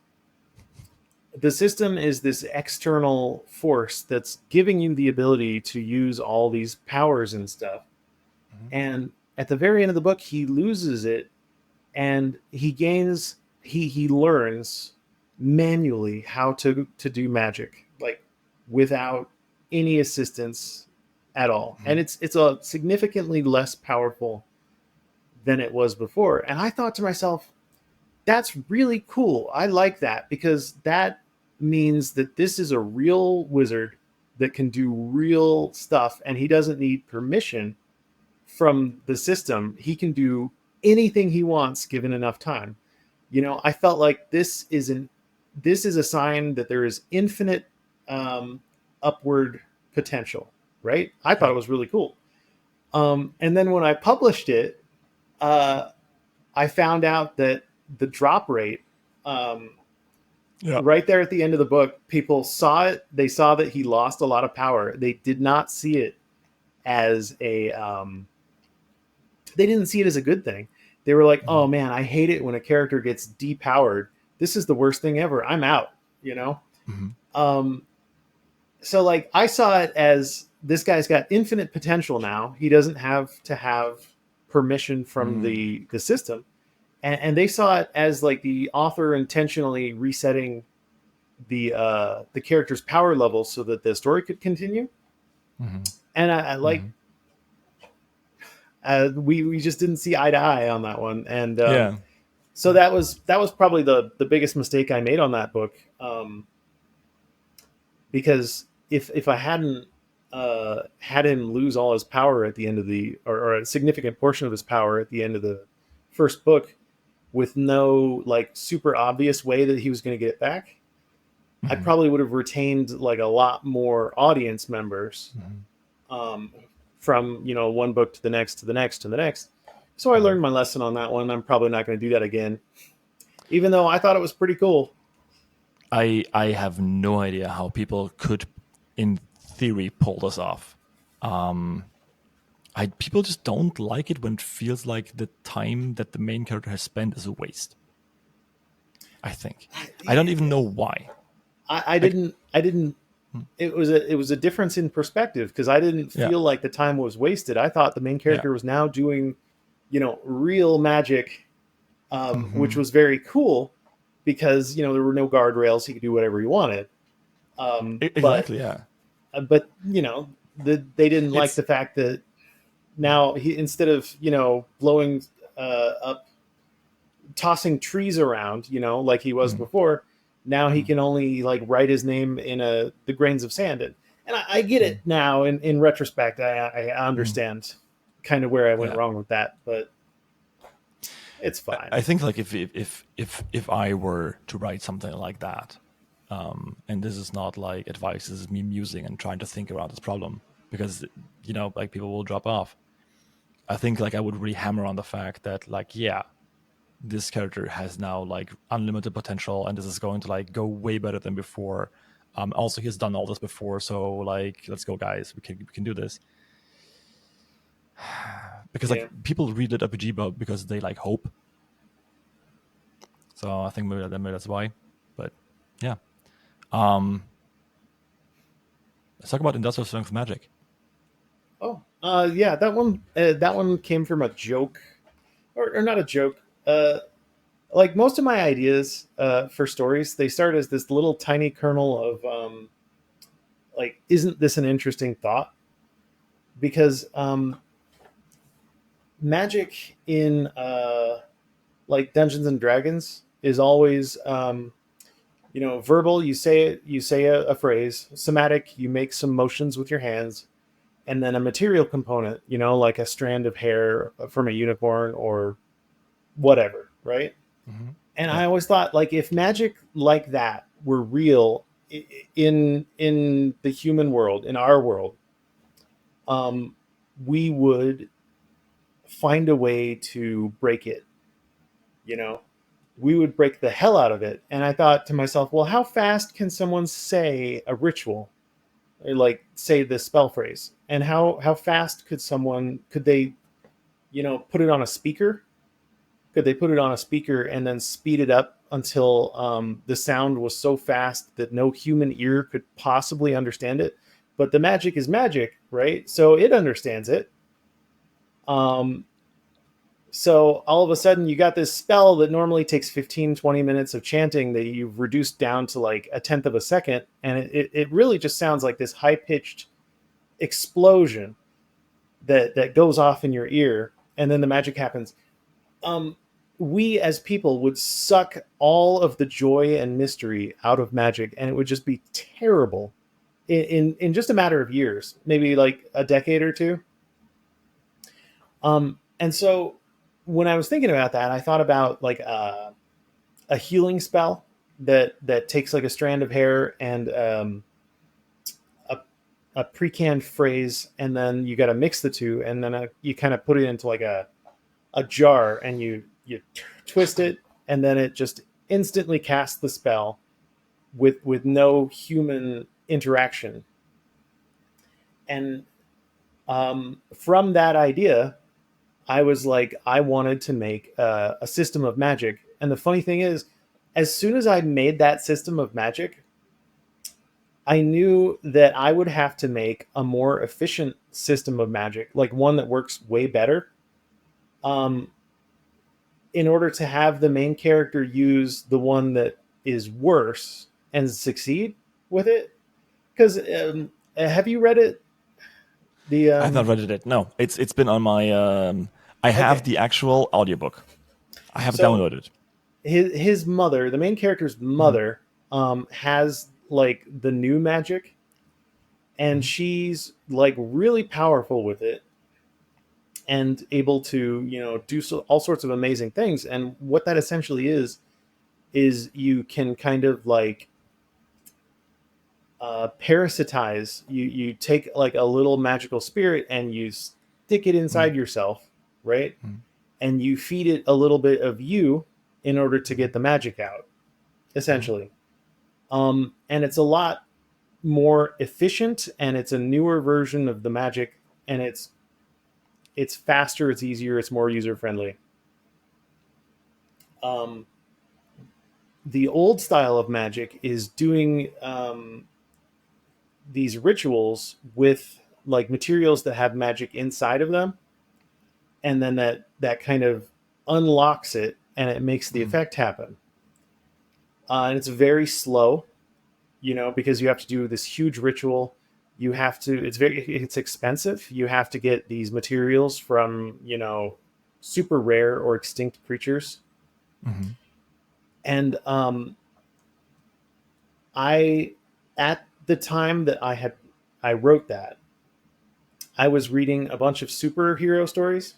the system is this external force that's giving you the ability to use all these powers and stuff. Mhm. And at the very end of the book, he loses it, and he learns manually how to do magic, like without any assistance at all. And Mhm. it's a significantly less powerful than it was before. And I thought to myself, that's really cool. I like that because that means that this is a real wizard that can do real stuff, and he doesn't need permission from the system. He can do anything he wants given enough time. I felt like this is a sign that there is infinite um, upward potential, right? I thought Yeah. it was really cool. And then when I published it, uh, I found out that the drop rate, um, Yeah. right there at the end of the book, people saw it. They saw that he lost a lot of power. They did not see it as they didn't see it as a good thing. They were like, "Oh Mhm. man, I hate it when a character gets depowered. This is the worst thing ever. I'm out." You know. Mhm. Um, so like I saw it as this guy's got infinite potential now. He doesn't have to have permission from Mm. the system, and they saw it as like the author intentionally resetting the character's power level so that the story could continue. Mhm. And I like Mhm. We just didn't see eye to eye on that one, and Yeah. so that was probably the biggest mistake I made on that book, because if I hadn't had him lose all his power at the end of or a significant portion of his power at the end of the first book, with no like super obvious way that he was going to get it back, I Mhm. probably would have retained like a lot more audience members, Mhm. um, from one book to the next to the next to the next. So I Mhm. learned my lesson on that one. I'm probably not going to do that again, even though I thought it was pretty cool. I have no idea how people could, in theory, pull this off. Um, I people just don't like it when it feels like the time that the main character has spent is a waste. I think. I don't even know why. I Like, didn't. I didn't. hmm, It was a difference in perspective, because I didn't yeah, feel like the time was wasted. I thought the main yeah, character was now doing, real magic, which hmm, was very cool, because there were no guardrails. He could do whatever he wanted. But exactly, yeah. they didn't like It's the fact that now he, instead of blowing up, tossing trees around, like he was mm, before, now he mm, can only like write his name in the grains of sand. And I get it mm, now in retrospect. I mm, understand kind of where I went yeah. wrong with that, but it's fine. I think like if I were to write something like that, and this is not like advice, this is me musing and trying to think around this problem because like people will drop off. I think like I would really hammer on the fact that like yeah, this character has now like unlimited potential and this is going to like go way better than before. Also he's done all this before, so like let's go guys, we can do this. Because like Yeah. people read it RPG because they like hope. So I think maybe that's why. But yeah. Um let's talk about industrial strength magic. Oh, yeah. That one came from a joke, or not a joke. Like most of my ideas for stories, they start as this little tiny kernel of, like, isn't this an interesting thought? Because magic in like Dungeons and Dragons is always, verbal. You say it, you say a phrase. Somatic, you make some motions with your hands, and then a material component, like a strand of hair from a unicorn or whatever, right? Mm-hmm. And I Yeah. always thought, like, if magic like that were real in the human world, in our world, um, we would find a way to break it. You know, we would break the hell out of it. And I thought to myself, well, how fast can someone say a ritual, or like say the spell phrase, and how fast could they put it on a speaker? Could they put it on a speaker and then speed it up until the sound was so fast that no human ear could possibly understand it? But the magic is magic, right? So it understands it. Um, so all of a sudden, you got this spell that normally takes 15, 20 minutes of chanting that you've reduced down to like a tenth of a second. And it really just sounds like this high pitched explosion that goes off in your ear. And then the magic happens. um, we as people would suck all of the joy and mystery out of magic, and it would just be terrible in just a matter of years, maybe like a decade or two. And so when I was thinking about that, I thought about like a healing spell that takes like a strand of hair and a, a pre-canned phrase, and then you got to mix the two, and then you kind of put it into like a jar, and you twist it, and then it just instantly casts the spell with no human interaction. And from that idea, I was like, I wanted to make a system of magic. And the funny thing is, as soon as I made that system of magic, I knew that I would have to make a more efficient system of magic, like one that works way better, um, in order to have the main character use the one that is worse and succeed with it. Because have you read it, The I've not read it. No, it's been on my. I have Okay. the actual audiobook. I have it So downloaded. his mother, the main character's Mhm, mother, has like the new magic, and mhm, she's like really powerful with it and able to do all sorts of amazing things. And what that essentially is you can kind of like parasitize. You take like a little magical spirit and you stick it mhm, inside yourself, right? mhm, And you feed it a little bit of you in order to mhm, get the magic out, mhm, essentially. And it's a lot more efficient, and it's a newer version of the magic, and it's faster, it's easier, it's more user friendly. um, the old style of magic is doing these rituals with like materials that have magic inside of them, and then that kind of unlocks it and it makes the mhm. effect happen. And it's very slow, because you have to do this huge ritual. You have to. It's expensive. You have to get these materials from super rare or extinct creatures. Mhm. And I at the time that I wrote that, I was reading a bunch of superhero stories.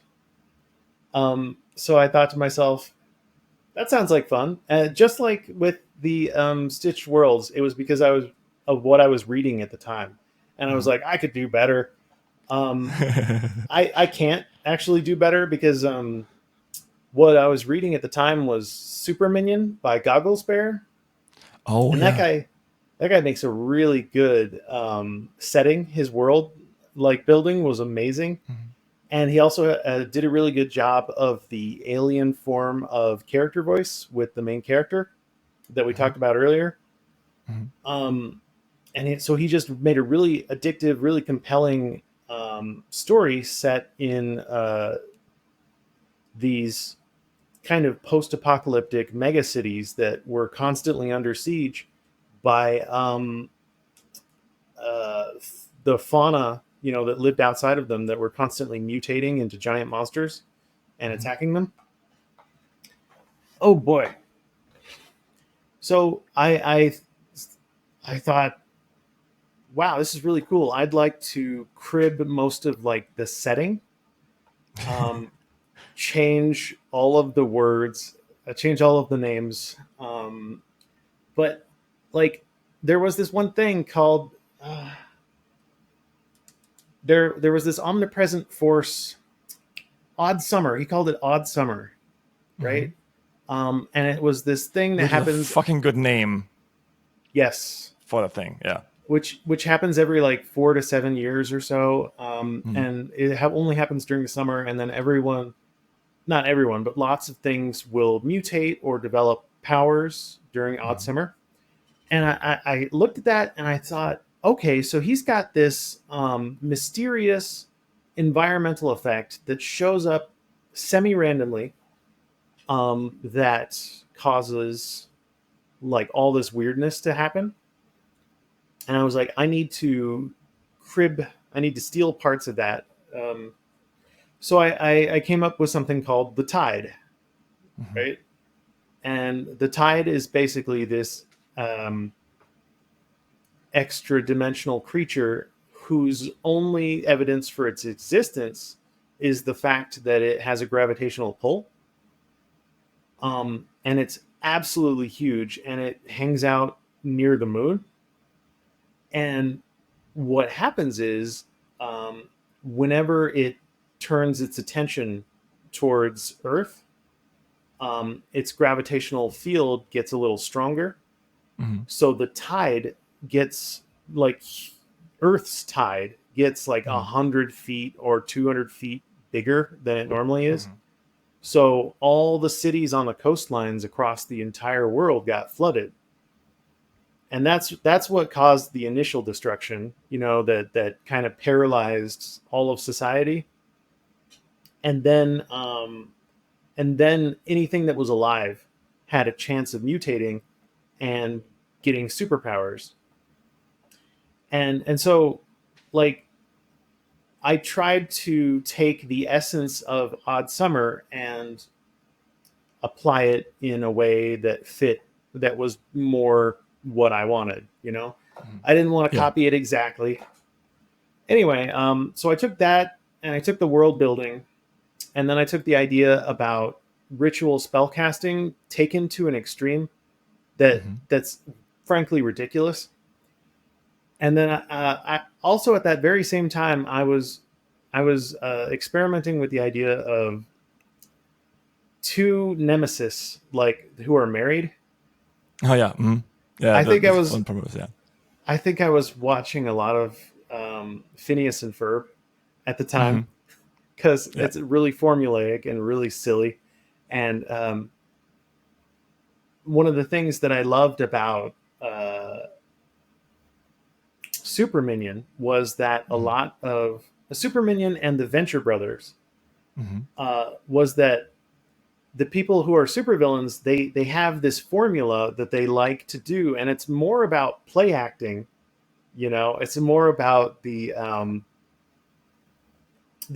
So I thought to myself, that sounds like fun. Just like with the Stitched Worlds, it was because I was of what I was reading at the time, and I was Mhm. like, I could do better. Um, I can't actually do better because what I was reading at the time was Super Minion by Goggles Bear, Oh and yeah. that guy makes a really good setting. His world like building was amazing, Mhm, and he also did a really good job of the alien form of character voice with the main character that we mhm, talked about earlier. mhm, Um, so he just made a really addictive, really compelling story set in these kind of post-apocalyptic mega cities that were constantly under siege by uh, the fauna, that lived outside of them that were constantly mutating into giant monsters and mhm. attacking them. Oh boy! So I thought, wow, this is really cool. I'd like to crib most of like the setting, um, change all of the words, change all of the names. But like, there was this one thing called there was this omnipresent force, Odd Summer. He called it Odd Summer, right? Mhm. And it was this thing that Which is a happens. fucking good name Yes, for the thing. Yeah. which happens every like 4 to 7 years or so, Mhm, and it only happens during the summer, and then everyone, not everyone, but lots of things will mutate or develop powers during Odd mhm, Summer. And I looked at that and I thought, okay, so he's got this mysterious environmental effect that shows up semi randomly, that causes like all this weirdness to happen. And I was like, I need to steal parts of that. Um, so I came up with something called the Tide, mhm, right? And the Tide is basically this um, extra dimensional creature whose only evidence for its existence is the fact that it has a gravitational pull. And it's absolutely huge, and it hangs out near the moon. And what happens is, whenever it turns its attention towards Earth, its gravitational field gets a little stronger. mhm, So the tide gets like Earth's tide gets like a mhm, 100 feet or 200 feet bigger than it normally is. mhm, So all the cities on the coastlines across the entire world got flooded, and that's what caused the initial destruction. That kind of paralyzed all of society, and then anything that was alive had a chance of mutating and getting superpowers. And so, like, I tried to take the essence of Odd Summer and apply it in a way that fit, that was more what I wanted, you know? I didn't want to Yeah. copy it exactly. Anyway, so I took that and I took the world building, and then I took the idea about ritual spellcasting taken to an extreme that's frankly ridiculous. And then I also at that very same time I was experimenting with the idea of two nemesis, like who are married. Oh yeah. Yeah. I think I That's was one premise. Yeah. I think I was watching a lot of Phineas and Ferb at the time, Hmm. because Yeah. it's really formulaic and really silly. And one of the things that I loved about Super Minion was that a Hmm. lot of Super Minion and the Venture Brothers Hmm. was that the people who are supervillains, they have this formula that they like to do, and it's more about play acting. You know, it's more about the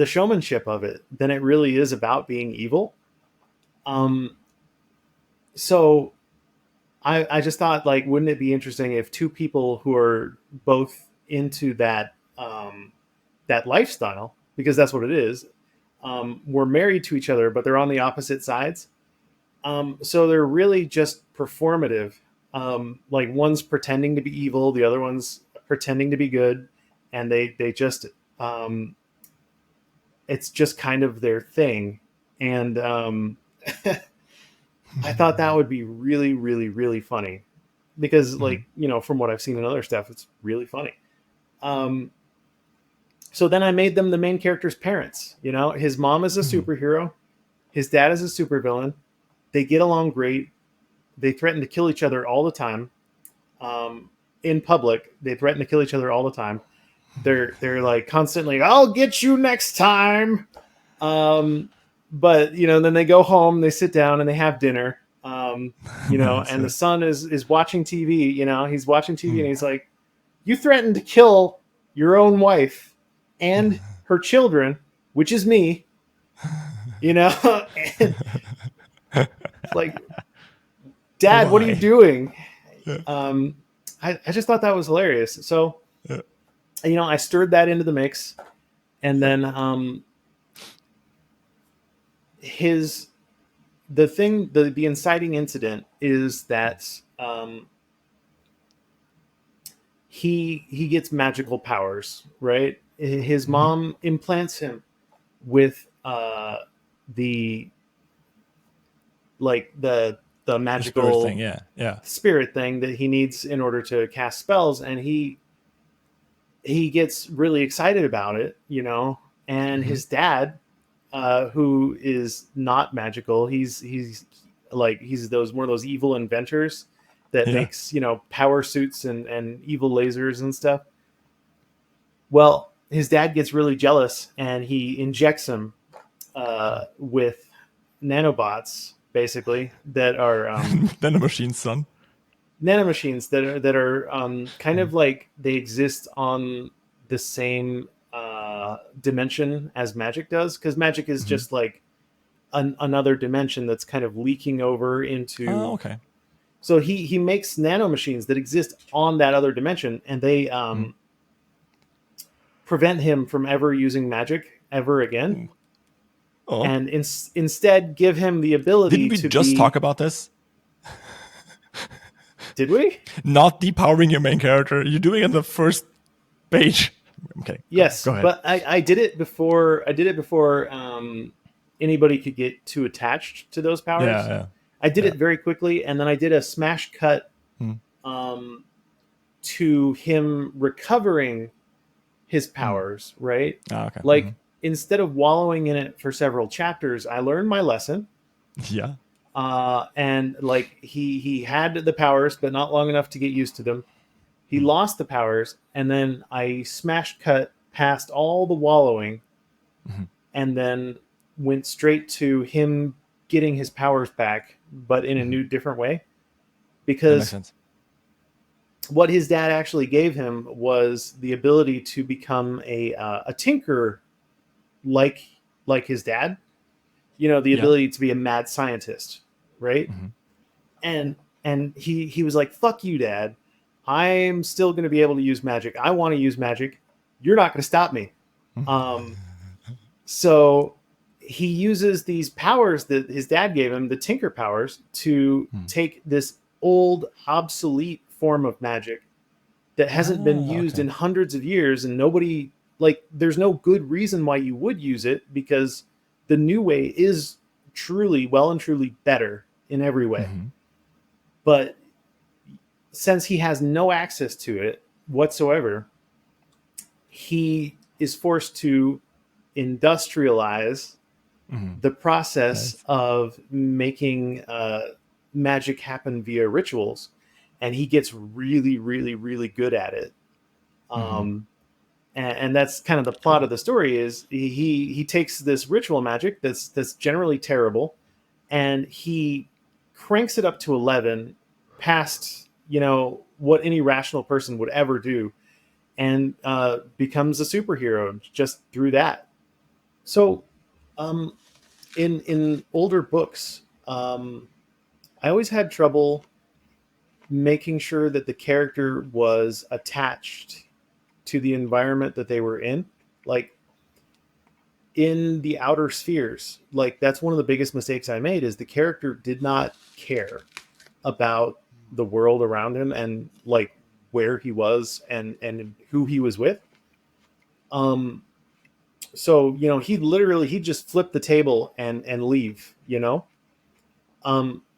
showmanship of it than it really is about being evil. Um, so I just thought, like, wouldn't it be interesting if two people who are both into that lifestyle, because that's what it is, were married to each other, but they're on the opposite sides. So they're really just performative. Like one's pretending to be evil, the other one's pretending to be good, and they just it's just kind of their thing. And I thought that would be really, really, really funny because, Hmm. like, you know, from what I've seen in other stuff, it's really funny. Um, so then I made them the main character's parents. You know, his mom is a Hmm. superhero, his dad is a supervillain. They get along great. They threaten to kill each other all the time. Um, in public, they threaten to kill each other all the time. They're like constantly, "I'll get you next time." Um, but you know, then they go home, they sit down, and they have dinner. You know, Nice. and the Yeah. son is watching TV. You know, he's watching TV, and Mm. he's like, "You threatened to kill your own wife and her children, which is me." You know, and it's like, "Dad, what are you Why? doing?" Yeah. Um, I just thought that was hilarious. So Yeah. you know, I stirred that into the mix, and Yeah. then his the thing the inciting incident is that he gets magical powers, right? His Hmm. mom implants him with the the The spirit thing. magical Yeah. Yeah. spirit thing that he needs in order to cast spells, and he gets really excited about it, you know. And Hmm. his dad, who is not magical, he's like he's those one of those evil inventors that Yeah. makes, you know, power suits and evil lasers and stuff. Well, his dad gets really jealous and he injects him with nanobots, basically, that are Then the machine's son. nanomachines that are kind Mm. of like they exist on the same dimension as magic does, because magic is Hmm. just like another dimension that's kind of leaking over Oh, into. okay. So he makes nanomachines that exist on that other dimension, and they Mm. prevent him from ever using magic ever again, Ooh. Oh, and instead give him the didn't ability we to just talk be. about this? Did we? Not depowering your main character. You're doing it on the first page. Okay, Yes, go ahead. but I did it before. I did it before anybody could get too attached to those Yeah, powers. yeah, I did yeah. it very quickly, and then I did a smash cut Mm. um, to him recovering his Mm. powers. Right, Ah, okay. Hmm. like instead of wallowing in it for several chapters, I learned my lesson. Yeah. And like he had the powers, but not long enough to get used to them. He Mm. lost the powers, and then I smash cut past all the wallowing, Hmm. and then went straight to him getting his powers back, but in a Hmm. new different way. That makes Because sense. what his dad actually gave him was the ability to become a tinker like his dad. You know, the Yeah. ability to be a mad scientist, right? Hmm. And he was like, "Fuck you, Dad. I'm still going to be able to use magic. I want to use magic. You're not going to stop me." Um, so he uses these powers that his dad gave him, the Tinker powers, to take this old, obsolete form of magic that hasn't been Ah, used okay. in hundreds of years, and nobody, like, there's no good reason why you would use it, because the new way is truly, well and truly better in every way. Hmm. But since he has no access to it whatsoever, he is forced to industrialize Hmm. the process Nice. of making magic happen via rituals, and he gets really, really, really good at it. Hmm. Um, and that's kind of the plot of Cool. the story. Is he takes this ritual magic that's generally terrible, and he cranks it up to 11, past what any rational person would ever do, and becomes a superhero just through that. So, um, in older books, I always had trouble making sure that the character was attached to the environment that they were in. Like, in the outer spheres, like, that's one of the biggest mistakes I made, is the character did not care about the world around him, and like where he was, and who he was with. um so he just flip the table and leave.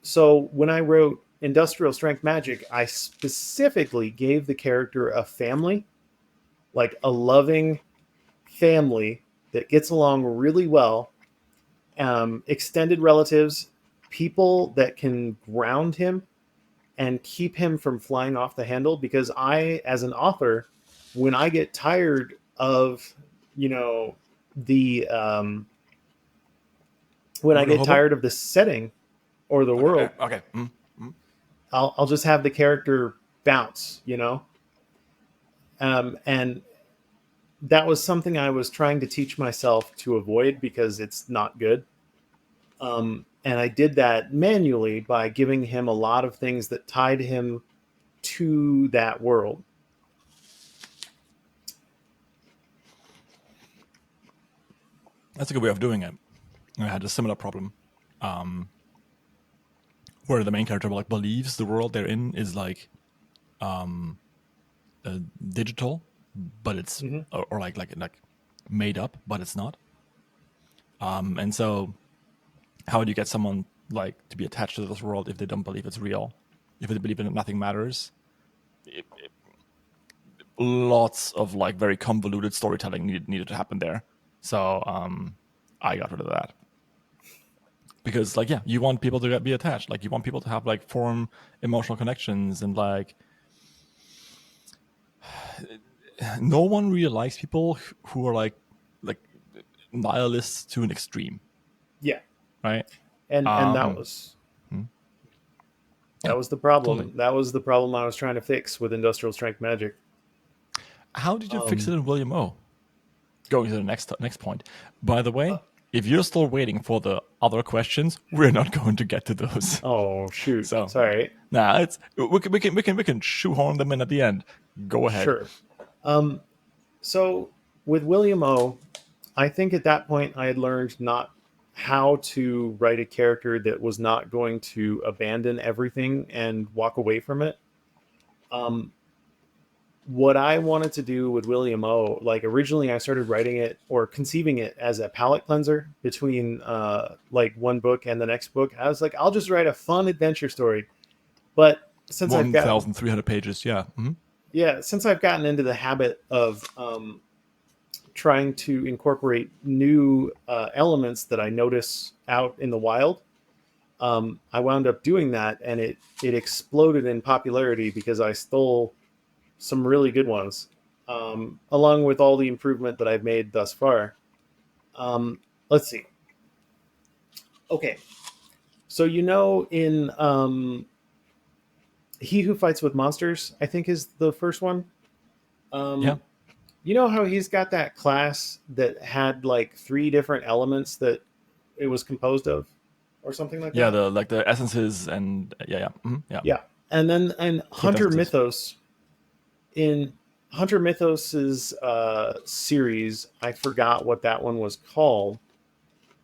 So when I wrote Industrial Strength Magic, I specifically gave the character a family, like a loving family that gets along really well, extended relatives, people that can ground him and keep him from flying off the handle. Because I, as an author, when I get tired of, you know, the when I Murder get hobo. tired of the setting or the Okay. world, Okay. Mm. I'll just have the character bounce. And that was something I was trying to teach myself to avoid, because it's not good. And I did that manually by giving him a lot of things that tied him to that world. That's a good way of doing it. I had a similar problem, um, where the main character like believes the world they're in is like digital, but it's Mm-hmm. or like made up, but it's not. And so, how do you get someone like to be attached to this world if they don't believe it's real? If they believe that nothing matters, lots of like very convoluted storytelling needed to happen there. So I got rid of that because like yeah, you want people to be attached. Like you want people to have like form emotional connections and like no one really likes people who are like nihilists to an extreme, Yeah, right? and that Um, was hmm, yeah, that was the totally. problem. That was the problem I was trying to fix with Industrial Strength Magic. How did you fix it Um, in William O? Going to the next point. By the uh, way, if you're still waiting for the other questions, we're not going to get to those. oh shoot, So, sorry. nah, it's we can shoehorn them in at the end. Go ahead. Sure. Um, so with William O, I think at that point I had learned not how to write a character that was not going to abandon everything and walk away from it. Um, what I wanted to do with William O, like, originally I started writing it or conceiving it as a palate cleanser between like one book and the next book. I was like, I'll just write a fun adventure story. But since I've got 1,300 pages. Yeah. Mm-hmm. yeah, since I've gotten into the habit of trying to incorporate new elements that I notice out in the wild, I wound up doing that, and it exploded in popularity because I stole some really good ones, along with all the improvement that I've made thus far. Um, let's see. Okay, so in He Who Fights with Monsters, I think, is the first one. Yeah, Um, you know how he's got that class that had like three different elements that it was composed of, or something like yeah. that. The essences and yeah. Yeah, and then and Quintessences. In Hunter Mythos's series, I forgot what that one was called,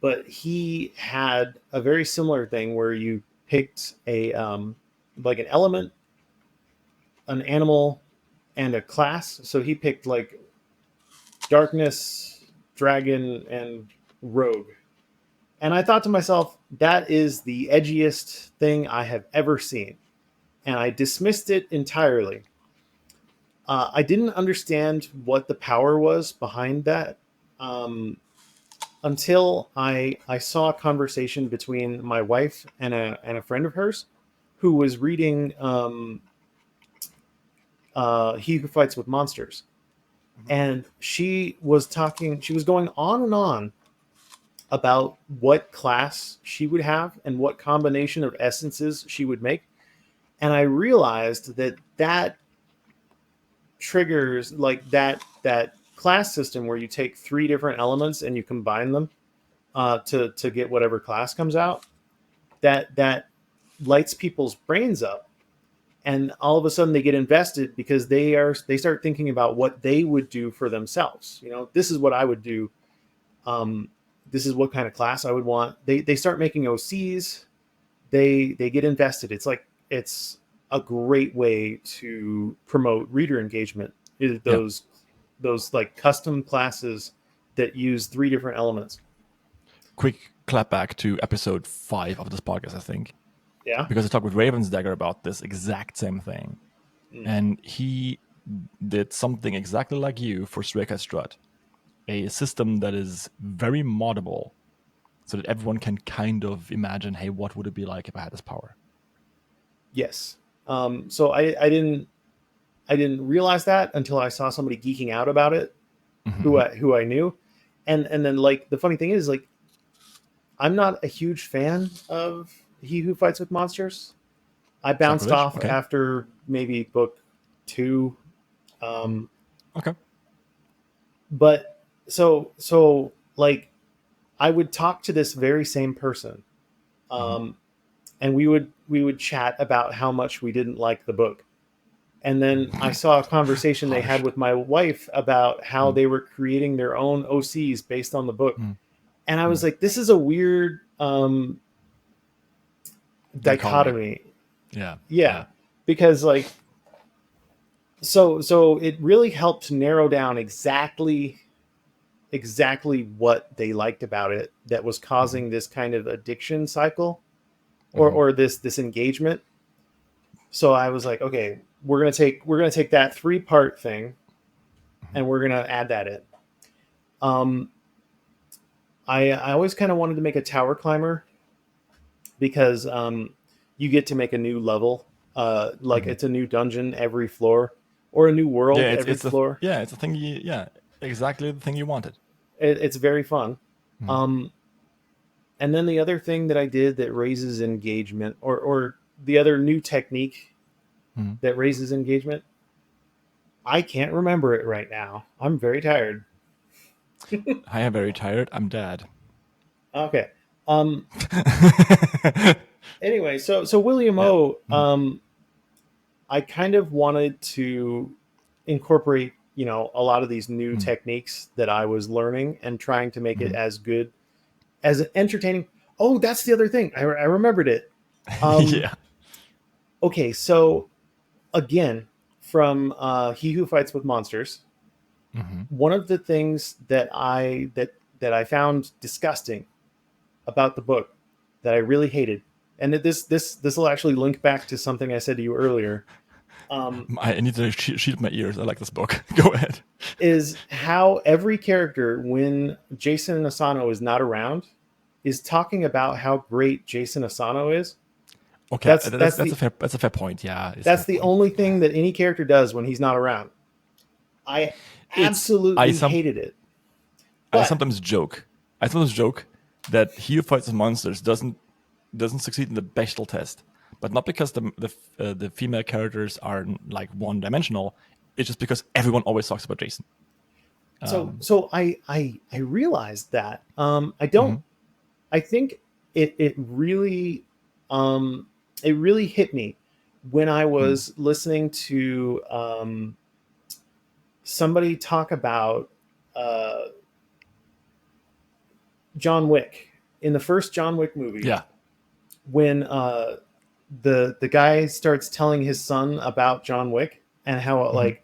but he had a very similar thing where you picked a like an element, an animal, and a class. So he picked like darkness, dragon, and rogue. And I thought to myself, that is the edgiest thing I have ever seen. And I dismissed it entirely. I didn't understand what the power was behind that um, until I saw a conversation between my wife and a friend of hers who was reading He Who Fights with Monsters. And she was talking, she was going on and on about what class she would have and what combination of essences she would make. And I realized that triggers like that class system where you take three different elements and you combine them to get whatever class comes out. That lights people's brains up, and all of a sudden they get invested because they start thinking about what they would do for themselves. You know, this is what I would do. Um, this is what kind of class I would want. They start making OCs. They get invested. It's like it's a great way to promote reader engagement. Is Yeah. those like custom classes that use three different elements. Quick clap back to episode 5 of this podcast, I think, Yeah. because I talked with Ravensdagger about this exact same thing, and he did something exactly like you for Streka Strut, a system that is very moddable, so that everyone can kind of imagine, hey, what would it be like if I had this power? Yes. So I didn't realize that until I saw somebody geeking out about it who I knew. And then like the funny thing is like I'm not a huge fan of He Who Fights with Monsters. I bounced Sacrilege? off Okay. after maybe book 2. Um, Okay. but so like I would talk to this very same person. And we would chat about how much we didn't like the book. And then I saw a conversation they Harsh. had with my wife about how they were creating their own OCs based on the book. And I was like, this is a weird dichotomy. Yeah. Yeah. Because like so it really helped narrow down exactly what they liked about it that was causing this kind of addiction cycle or this engagement. So I was like, okay, we're gonna take that 3-part thing and we're gonna add that in. Um, I always kind of wanted to make a tower climber because you get to make a new level, like it's a new dungeon every floor or a new world Yeah, every floor. it's a thing. Exactly the thing you wanted. It's very fun. Um, and then the other thing that I did that raises engagement, or the other new technique that raises engagement, I can't remember it right now. I'm very tired. I am very tired. I'm dead. Okay. Um, anyway, so William Yeah. O. I kind of wanted to incorporate, you know, a lot of these new techniques that I was learning and trying to make it as good as entertaining. Oh, that's the other thing. I remembered it. Yeah. Okay, so again, from He Who Fights with Monsters, one of the things that I found disgusting about the book that I really hated, and this will actually link back to something I said to you earlier, I need to shield my ears. I like this book. Go ahead. is how every character, when Jason Asano is not around, is talking about how great Jason Asano is. Okay, That's that's that's the a fair point. Yeah, it's a that's fair the point. only thing that any character does when he's not around. I It's I absolutely some hated it. I But sometimes joke. that He Who Fights the Monsters doesn't succeed in the Bechdel test, but not because the female characters are like one dimensional. It's just because everyone always talks about Jason. So I realized that I don't. Mhm. I think it really it really hit me when I was listening to somebody talk about uh, John Wick in the first John Wick movie Yeah. when the guy starts telling his son about John Wick and how Mhm. like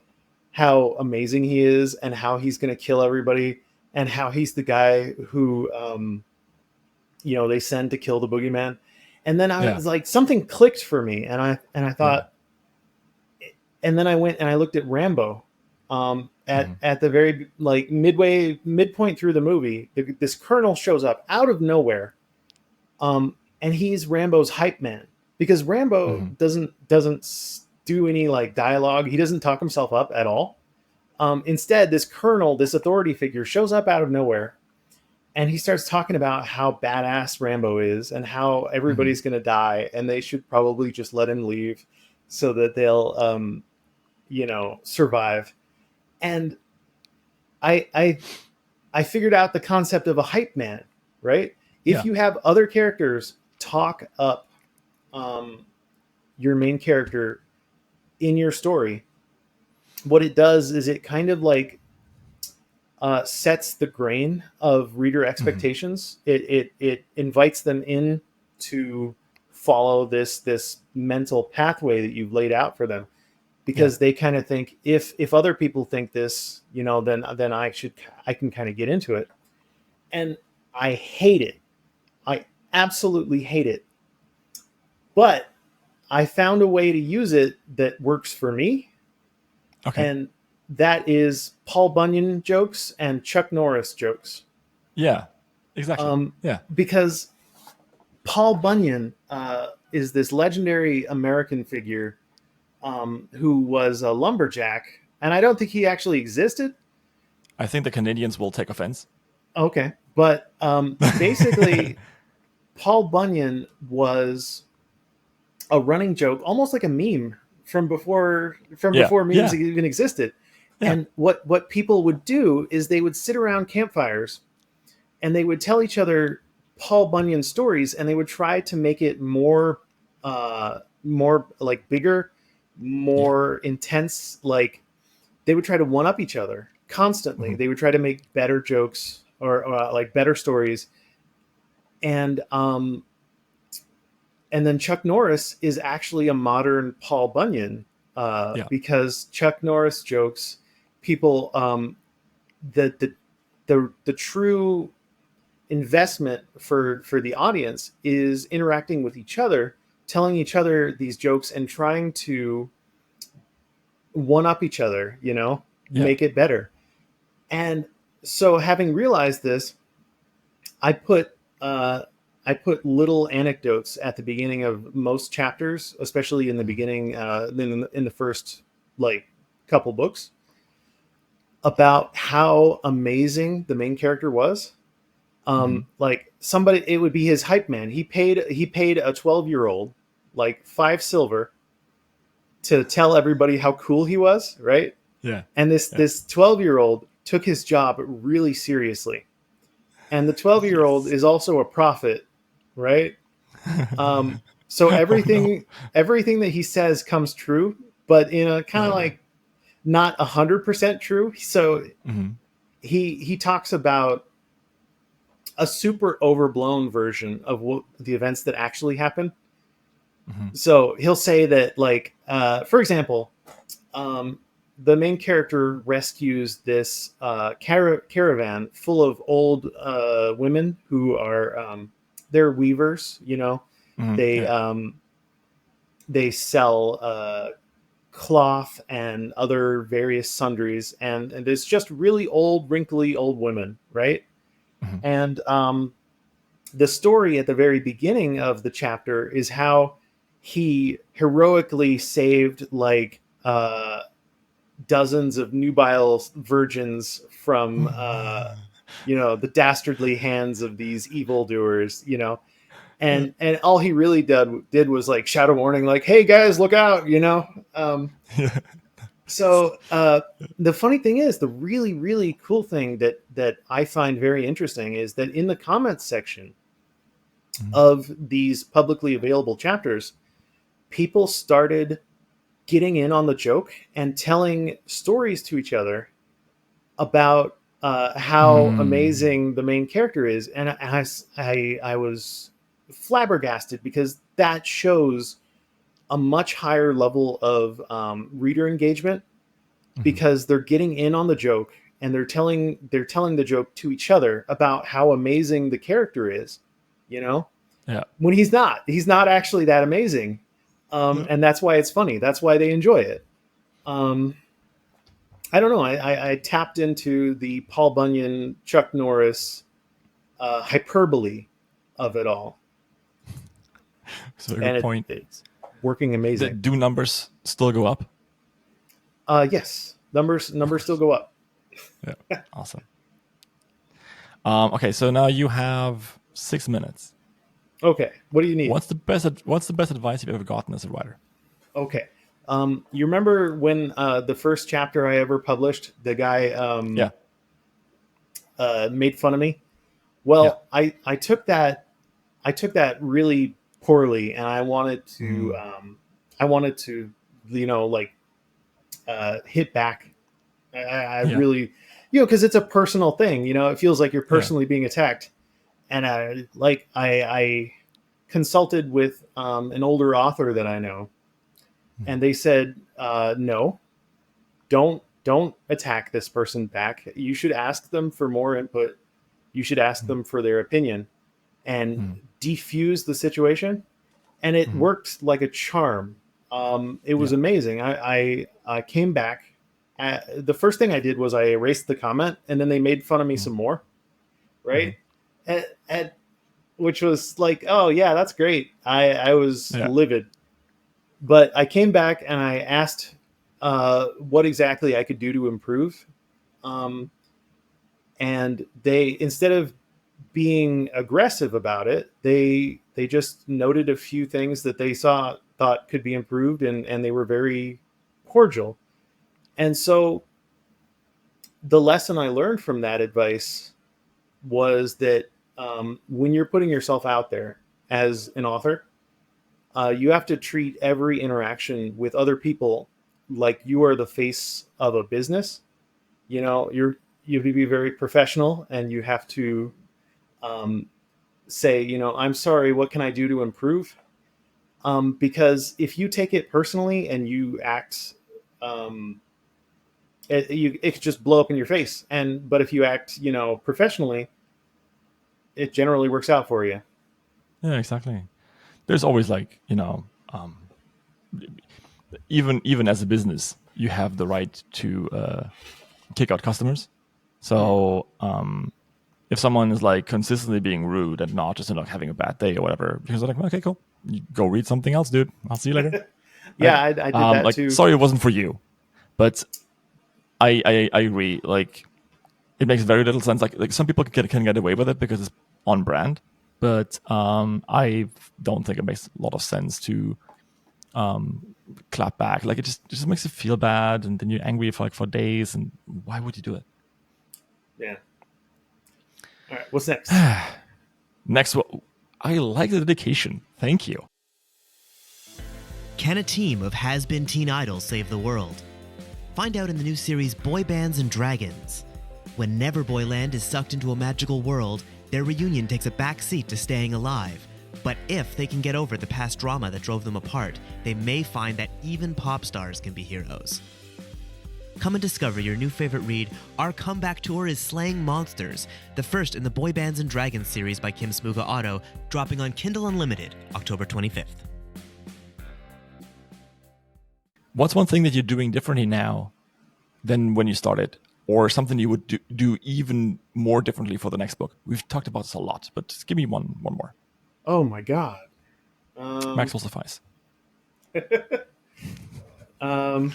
how amazing he is and how he's going to kill everybody and how he's the guy who they send to kill the boogeyman. And then I Yeah. was like, something clicked for me, and I Yeah. thought, and then I went and I looked at Rambo. Mhm. At the very like midpoint through the movie, this colonel shows up out of nowhere, and he's Rambo's hype man because Rambo Mhm. doesn't do any like dialogue. He doesn't talk himself up at all. Instead, this colonel, this authority figure, shows up out of nowhere, and he starts talking about how badass Rambo is and how Mhm. everybody's going to die, and they should probably just let him leave so that they'll, survive. And I, I, I figured out the concept of a hype man, right? If Yeah. you have other characters talk up um, your main character in your story, what it does is it kind of like sets the grain of reader Mhm. expectations. It invites them in to follow this mental pathway that you've laid out for them, Yeah. because they kind of think if other people think this, then I can kind of get into it. And I hate it. I absolutely hate it. But I found a way to use it that works for me, Okay. and that is Paul Bunyan jokes and Chuck Norris jokes. Yeah. Exactly. Um, Yeah. because Paul Bunyan is this legendary American figure who was a lumberjack, and I don't think he actually existed. I think the Canadians will take offense. Okay, but basically, Paul Bunyan was a running joke, almost like a meme from Yeah. before memes Yeah. even existed. Yeah. And what people would do is they would sit around campfires and they would tell each other Paul Bunyan stories, and they would try to make it more like bigger, Yeah. more intense. Like they would try to one up each other constantly. Mhm. They would try to make better jokes or like better stories, and then Chuck Norris is actually a modern Paul Bunyan Yeah. because Chuck Norris jokes people the true investment for the audience is interacting with each other, telling each other these jokes and trying to one up each other, Yeah. make it better. And so having realized this, I put uh, I put little anecdotes at the beginning of most chapters, especially in the Mhm. beginning, in the first like couple books, about how amazing the main character was. Mhm. Like somebody, it would be his hype man. He paid a 12-year-old like 5 silver to tell everybody how cool he was, right? Yeah. And this Yeah. this 12-year-old took his job really seriously. And the 12-year-old Yes. is also a prophet, right? So Oh no. everything that he says comes true, but in a kind of Oh no. like not 100% true. So Mhm. he talks about a super overblown version of what the events that actually happened. Mhm. So he'll say that, like, for example, um, the main character rescues this caravan full of old women who are they're weavers. Mhm. They Yeah. they sell cloth and other various sundries, and it's just really old, wrinkly old women, right? Mhm. And the story at the very beginning of the chapter is how he heroically saved like dozens of nubile virgins from the dastardly hands of these evildoers. and all he really did was like shout a warning, like, "Hey guys, look out!" Yeah. So the funny thing is, the really really cool thing that I find very interesting is that in the comments section Mhm. of these publicly available chapters, people started getting in on the joke and telling stories to each other about how Hmm. amazing the main character is, and I was flabbergasted because that shows a much higher level of reader engagement Mhm. because they're getting in on the joke and they're telling the joke to each other about how amazing the character is, you know, Yeah. when he's not actually that amazing, Yeah. and that's why it's funny. That's why they enjoy it. Um, I don't know. I tapped into the Paul Bunyan, Chuck Norris hyperbole of it all, So a good and point. it's working amazing. Do numbers still go up? Yes, Of numbers still course. go up. Yeah. Awesome. Okay, so now you have 6 minutes. Okay, what do you need? What's the best advice you've ever gotten as a writer? Okay, you remember when the first chapter I ever published, the guy Yeah. made fun of me? Yeah. Well, I took that really poorly, and Mm. I wanted to, like hit back. I Yeah. really, because it's a personal thing. It feels like you're Yeah. personally being attacked, and I consulted with an older author that I know, Mm. and they said, no, don't attack this person back. You should ask them for more input. You should ask Mm. them for their opinion and Mm. defuse the situation. And it Mm. worked like a charm. It was Yeah. amazing. I came back. The first thing I did was I erased the comment, and then they made fun of me Mm. some more, Mhm. right? And which was like, oh yeah, that's great. I was Yeah. livid, but I came back and I asked what exactly I could do to improve. Um, and they, instead of being aggressive about it, they just noted a few things that they thought could be improved, and they were very cordial. And so the lesson I learned from that advice was that when you're putting yourself out there as an author, you have to treat every interaction with other people like you are the face of a business. You have to be very professional, and you have to um, say, I'm sorry, what can I do to improve? Because if you take it personally and you act, um, it could just blow up in your face. But if you act, professionally, it generally works out for you. Yeah. Exactly. There's always like even as a business, you have the right to kick out customers. Hmm. So if someone is like consistently being rude and not just like having a bad day or whatever, because they're like, okay, cool, you go read something else, dude. I'll see you later. Yeah, Right? I did that Like, too. sorry, it wasn't for you, but I agree. Like, it makes very little sense. Like some people can get away with it because it's on brand, but I don't think it makes a lot of sense to clap back. Like, it just makes you feel bad, and then you're angry for days. And why would you do it? Yeah. All right. What's next? Next, I like the dedication. Thank you. Can a team of has-been teen idols save the world? Find out in the new series Boy Bands and Dragons. When Neverboyland is sucked into a magical world, their reunion takes a back seat to staying alive. But if they can get over the past drama that drove them apart, they may find that even pop stars can be heroes. Come and discover your new favorite read, Our Comeback Tour is Slaying Monsters, the first in the Boy Bands and Dragons series by Kim Smuga Otto, dropping on Kindle Unlimited, October 25th. What's one thing that you're doing differently now than when you started, or something you would do even more differently for the next book? We've talked about this a lot, but just give me one more. Oh my god. Max Um, will suffice. um,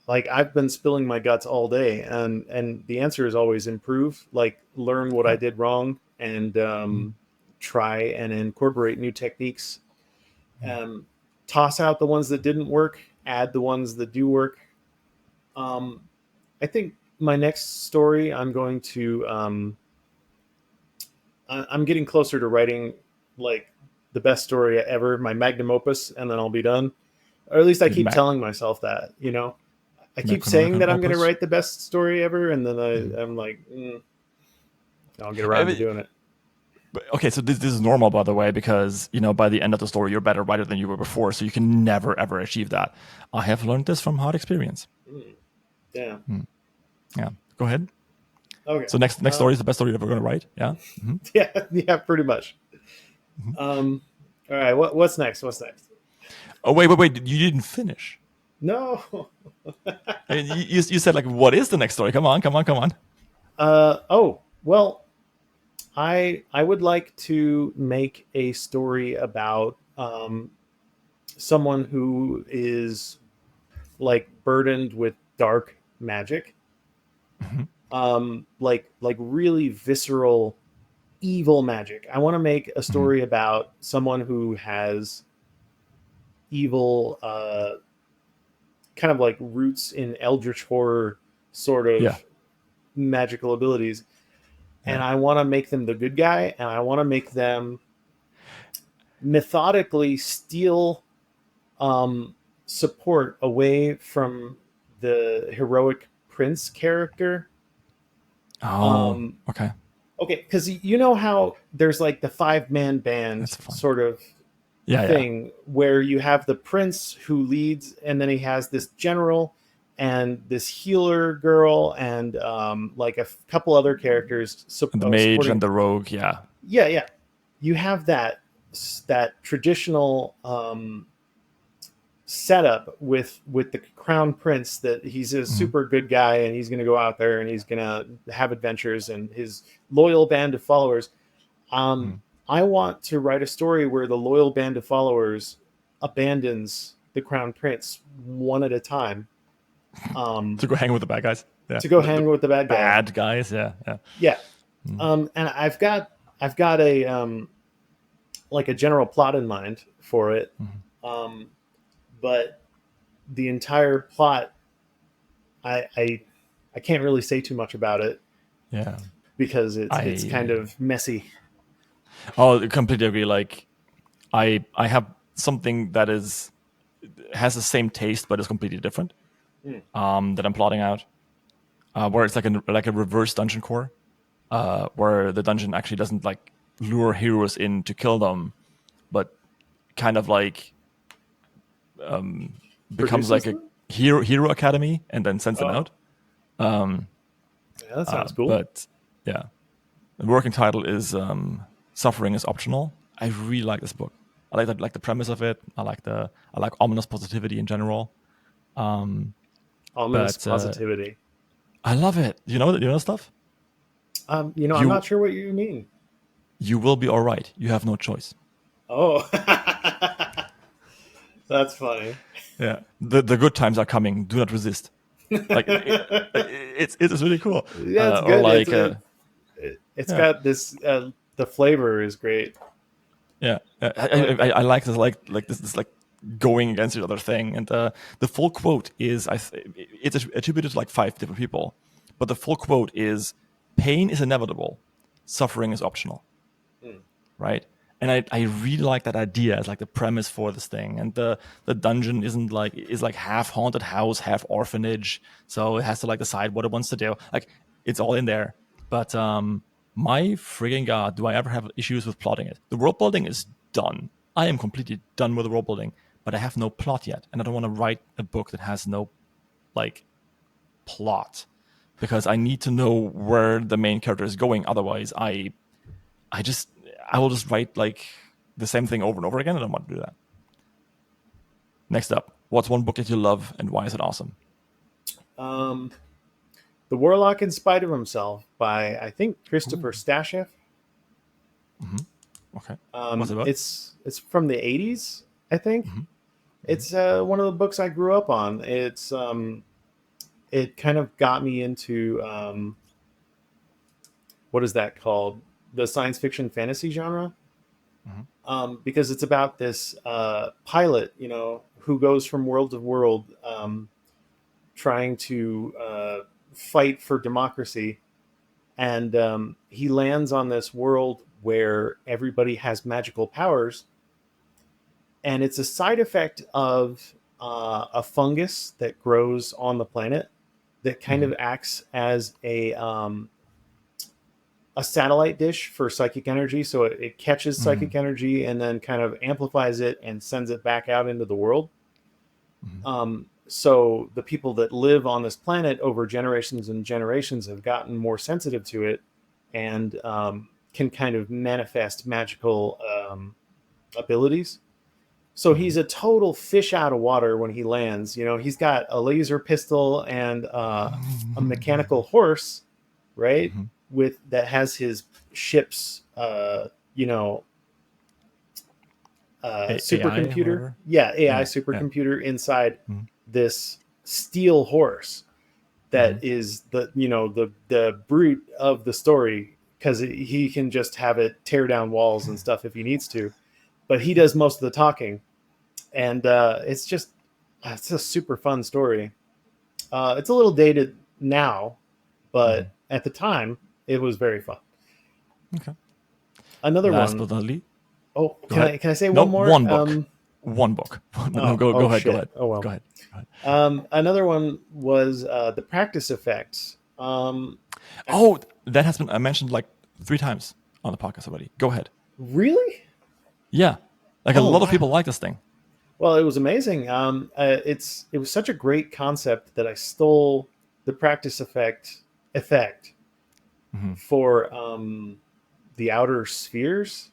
like I've been spilling my guts all day, and the answer is always improve. Like learn what I Yeah. did wrong, and Mm, try and incorporate new techniques. mm. Toss out the ones that didn't work, add the ones that do work. Um, I think my next story, I'm going to. I'm getting closer to writing like the best story ever, my magnum opus, and then I'll be done. Or at least I The keep telling myself that. I keep saying Macronomicon that I'm going to opus. write the best story ever, and then Mm. I'm like, I'll get I around to mean, doing it. okay, so this is normal, by the way, because by the end of the story, you're a better writer than you were before, so you can never ever achieve that. I have learned this from hard experience. Mm, yeah. Mm. Yeah, go ahead. Okay. So next story is the best story you're ever going to write. Yeah. Hmm. Yeah. Yeah. Pretty much. Hmm. Um. All right. What's next? What's next? Oh wait! You didn't finish. No. And you said like, what is the next story? Come on. Oh. Well, I would like to make a story about someone who is like burdened with dark magic, Mhm. like really visceral evil magic. I want to make a Mhm. story about someone who has evil, kind of like roots in eldritch horror sort of Yeah. magical abilities, and Yeah. I want to make them the good guy, and I want to make them methodically steal um, support away from the heroic prince character. Oh. Um, Okay. okay, because you know how there's like the 5-man band That's fun. sort of Yeah. Yeah. thing where you have the prince who leads, and then he has this general and this healer girl and like a couple other characters And the mage supporting. and the rogue. Yeah. Yeah, yeah. You have that traditional setup with the crown prince that he's a Mhm. super good guy and he's going to go out there and he's going to have adventures and his loyal band of followers. um, Mhm. I want to write a story where the loyal band of followers abandons the crown prince one at a time, To go hang with the bad guys. Yeah. to go The hang with the bad guy. bad guys. Yeah. Yeah. Yeah. Mm. And I've got a like a general plot in mind for it. Mhm. um, but the entire plot, I can't really say too much about it Yeah. because it's kind I of messy. I completely agree. Like I have something that has the same taste but is completely different. Mm. That I'm plotting out. Where it's like a reverse dungeon core, where the dungeon actually doesn't like lure heroes in to kill them, but kind of like becomes Produces like a them? hero academy and then sends them Oh, out. Um, yeah, that sounds cool. but yeah, the working title is "Suffering is Optional." I really like this book. I like the premise of it. I like ominous positivity in general. Ominous But positivity. I love it. You know stuff. I'm You not sure what you mean. you will be all right. You have no choice. Oh, that's funny. Yeah, the good times are coming. Do not resist. Like it's really cool. Yeah, it's Or good. like It's yeah, got this. The flavor is great. yeah. I like that. I like this this like going against each other thing. And the full quote is it's attributed to like 5 different people, but the full quote is, "Pain is inevitable, suffering is optional." Hmm. Right. And I really like that idea as like the premise for this thing. And the dungeon is like half haunted house, half orphanage. So it has to like decide what it wants to do. Like it's all in there. But my frigging god, do I ever have issues with plotting it? The world building is done. I am completely done with the world building, but I have no plot yet. And I don't want to write a book that has no like plot, because I need to know where the main character is going. Otherwise, I just I will just write like the same thing over and over again. I don't want to do that. Next up, what's one book that you love and why is it awesome? Um, The Warlock in Spite of Himself by, I think, Ooh. Christopher Stasheff. Okay. What's it about? It's from the 80s, I think. Mhm. It's one of the books I grew up on. It's it kind of got me into what is that called? The science fiction fantasy genre. Because it's about this pilot, who goes from world to world, trying to fight for democracy. And he lands on this world where everybody has magical powers. And it's a side effect of a fungus that grows on the planet that kind of acts as a satellite dish for psychic energy. So it catches psychic energy and then kind of amplifies it and sends it back out into the world. So the people that live on this planet over generations and generations have gotten more sensitive to it and can kind of manifest magical abilities. So he's a total fish out of water when he lands. He's got a laser pistol and a mechanical horse, right? With that has his ship's supercomputer. AI supercomputer inside this steel horse that is the brute of the story, because he can just have it tear down walls and stuff if he needs to, but he does most of the talking. And it's a super fun story. It's a little dated now, but at the time it was very fun. Okay. Another Last one. but not least. Oh, Go can ahead. I say No, one more? one book. One book. No, go ahead. shit. Go ahead. Oh well. Go ahead. Another one was the practice effects. That has been mentioned like 3 times on the podcast already. Go ahead. Really? Yeah, like a lot of people like this thing. Well, it was amazing. It was such a great concept that I stole the practice effect for the outer spheres.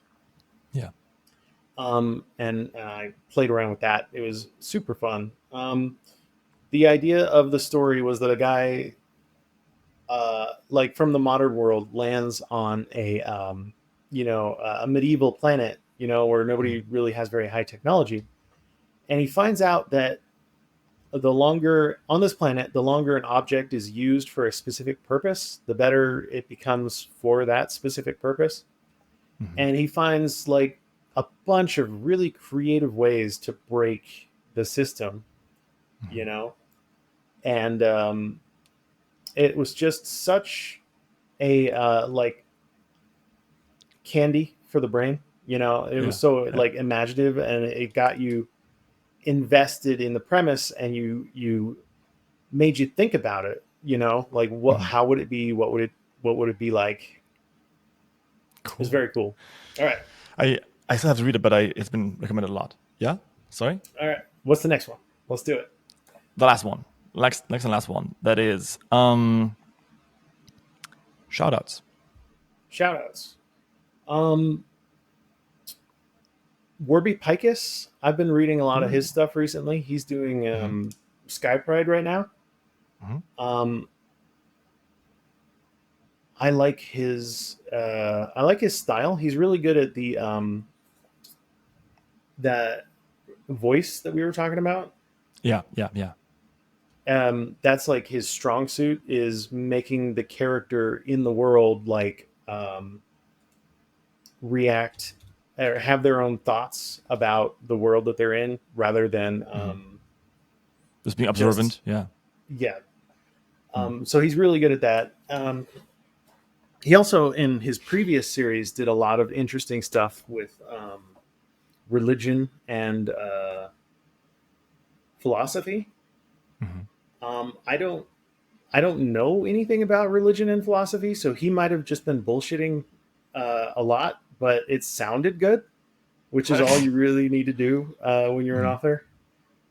Yeah. And I played around with that. It was super fun. The idea of the story was that a guy, like from the modern world, lands on a medieval planet, where nobody really has very high technology. And he finds out that the longer on this planet, the longer an object is used for a specific purpose, the better it becomes for that specific purpose. And he finds like a bunch of really creative ways to break the system, and it was just such a like candy for the brain. It was so like imaginative, and it got you invested in the premise, and you made you think about it. Like how would it be? What would it be like? Cool. It was very cool. All right. I still have to read it, but it's been recommended a lot. Yeah? Sorry? All right. What's the next one? Let's do it. The last one. Next and last one. That is Shoutouts. Shoutouts. Warby Picus. I've been reading a lot of his stuff recently. He's doing Sky Pride right now. I like his style. He's really good at the that voice that we were talking about. Yeah. That's like his strong suit, is making the character in the world like react or have their own thoughts about the world that they're in, rather than just being observant. So he's really good at that. He also, in his previous series, did a lot of interesting stuff with religion and philosophy. I don't know anything about religion and philosophy, so he might have just been bullshitting a lot, but it sounded good, which is all you really need to do when you're an author.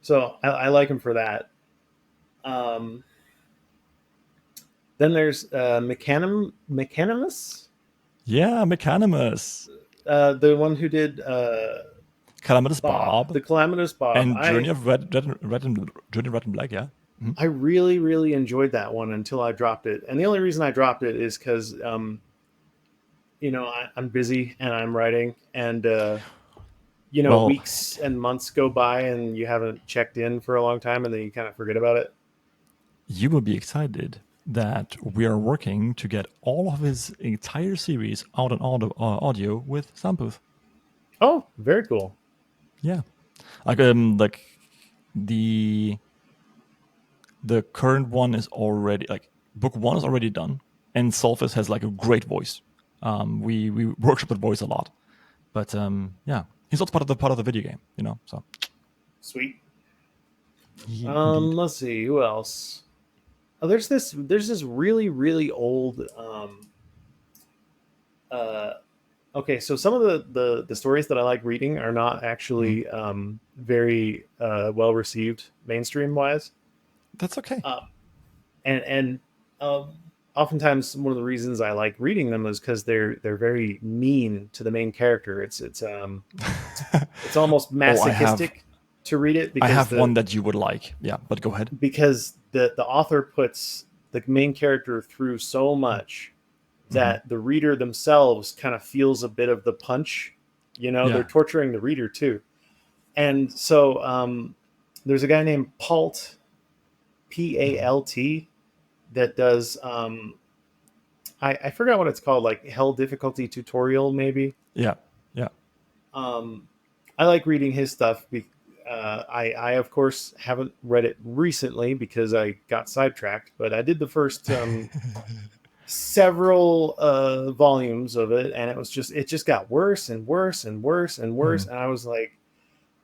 So I like him for that. Then there's Macronomicon. Yeah, Macronomicon. The one who did Calamitous Bob. The Calamitous Bob. And Journey of Red and Black, yeah. I really, really enjoyed that one until I dropped it. And the only reason I dropped it is because, I'm busy and I'm writing, and, weeks and months go by and you haven't checked in for a long time, and then you kind of forget about it. you will be excited that we are working to get all of his entire series out on audio with Soundbooth. Oh, very cool. Yeah, like the current one is already book 1 is already done, and Solfus has like a great voice. We workshop that voice a lot, but yeah, he's also part of the video game, So Sweet. indeed. Let's see who else. Oh, there's this really really old. Uh, okay, so some of the stories that I like reading are not actually very well received mainstream wise. That's okay. And oftentimes one of the reasons I like reading them is because they're very mean to the main character. It's almost masochistic to read it I because have one that you would like. Yeah, but go ahead. because the author puts the main character through so much that the reader themselves kind of feels a bit of the punch. Yeah. They're torturing the reader too. And so there's a guy named Palt, Palt, that does I forgot what it's called, like Hell Difficulty Tutorial maybe. Yeah. I like reading his stuff. I of course haven't read it recently because I got sidetracked, but I did the first several volumes of it, and it just got worse and worse and worse and worse. And I was like,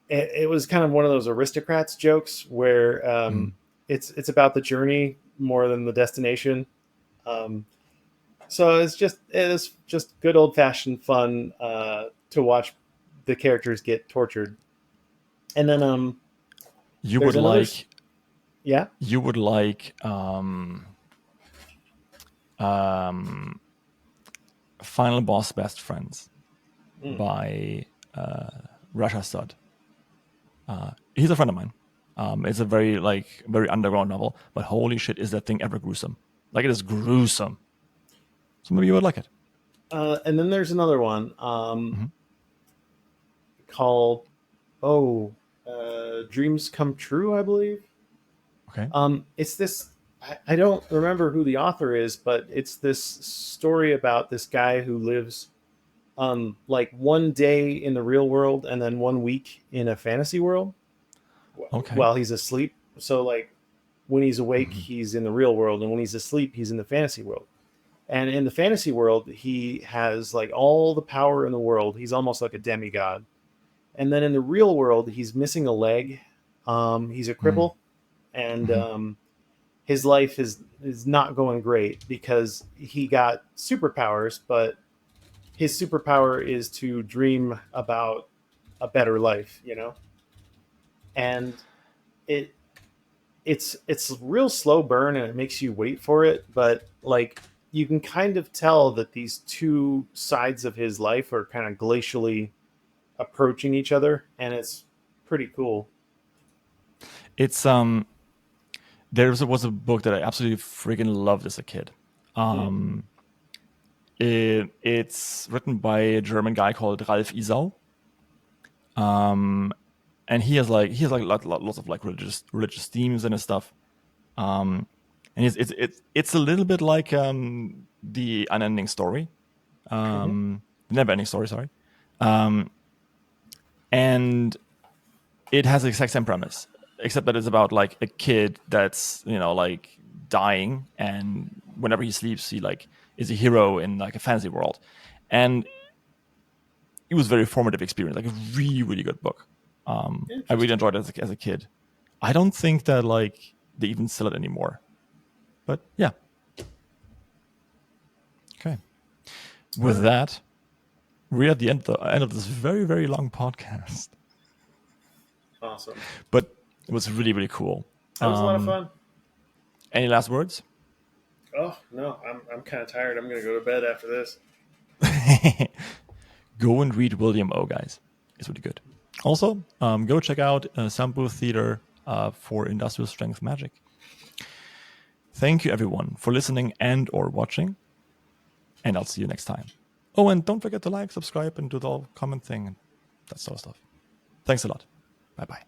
it was kind of one of those aristocrats jokes where it's about the journey more than the destination. So it's just good old fashioned fun to watch the characters get tortured. And then you would like yeah, you would like Final Boss Best Friends by Rasha Sud. He's a friend of mine. It's a very underground novel, but holy shit, is that thing ever gruesome. Like, it is gruesome. So maybe you would like it. And then there's another one called Dreams Come True, I believe. Okay. It's this, I don't remember who the author is, but it's this story about this guy who lives like one day in the real world and then 1 week in a fantasy world while he's asleep. So like when he's awake, he's in the real world, and when he's asleep, he's in the fantasy world. And in the fantasy world, he has like all the power in the world. He's almost like a demigod. And then in the real world, he's missing a leg. He's a cripple, and his life is not going great because he got superpowers, but his superpower is to dream about a better life, And it's real slow burn, and it makes you wait for it, but like you can kind of tell that these two sides of his life are kind of glacially approaching each other, and it's pretty cool. It's there was a book that I absolutely freaking loved as a kid. It's written by a German guy called Ralf Isau. And he has lots of like religious themes in his stuff. And it's a little bit like the unending story, the never ending story, sorry. And it has the exact same premise, except that it's about like a kid that's like dying, and whenever he sleeps, he like is a hero in like a fantasy world. And it was a very formative experience, like a really, really good book. I really enjoyed it as a kid. I don't think that like they even sell it anymore, but yeah. Okay. With that, we're at the end of this very, very long podcast. Awesome. But it was really, really cool. That was a lot of fun. Any last words? Oh no, I'm kind of tired. I'm gonna go to bed after this. Go and read William O, guys. It's really good. Also, go check out Soundbooth Theater for Industrial Strength Magic. Thank you, everyone, for listening and or watching. And I'll see you next time. Oh, and don't forget to like, subscribe, and do the comment thing and that sort of stuff. Thanks a lot. Bye-bye.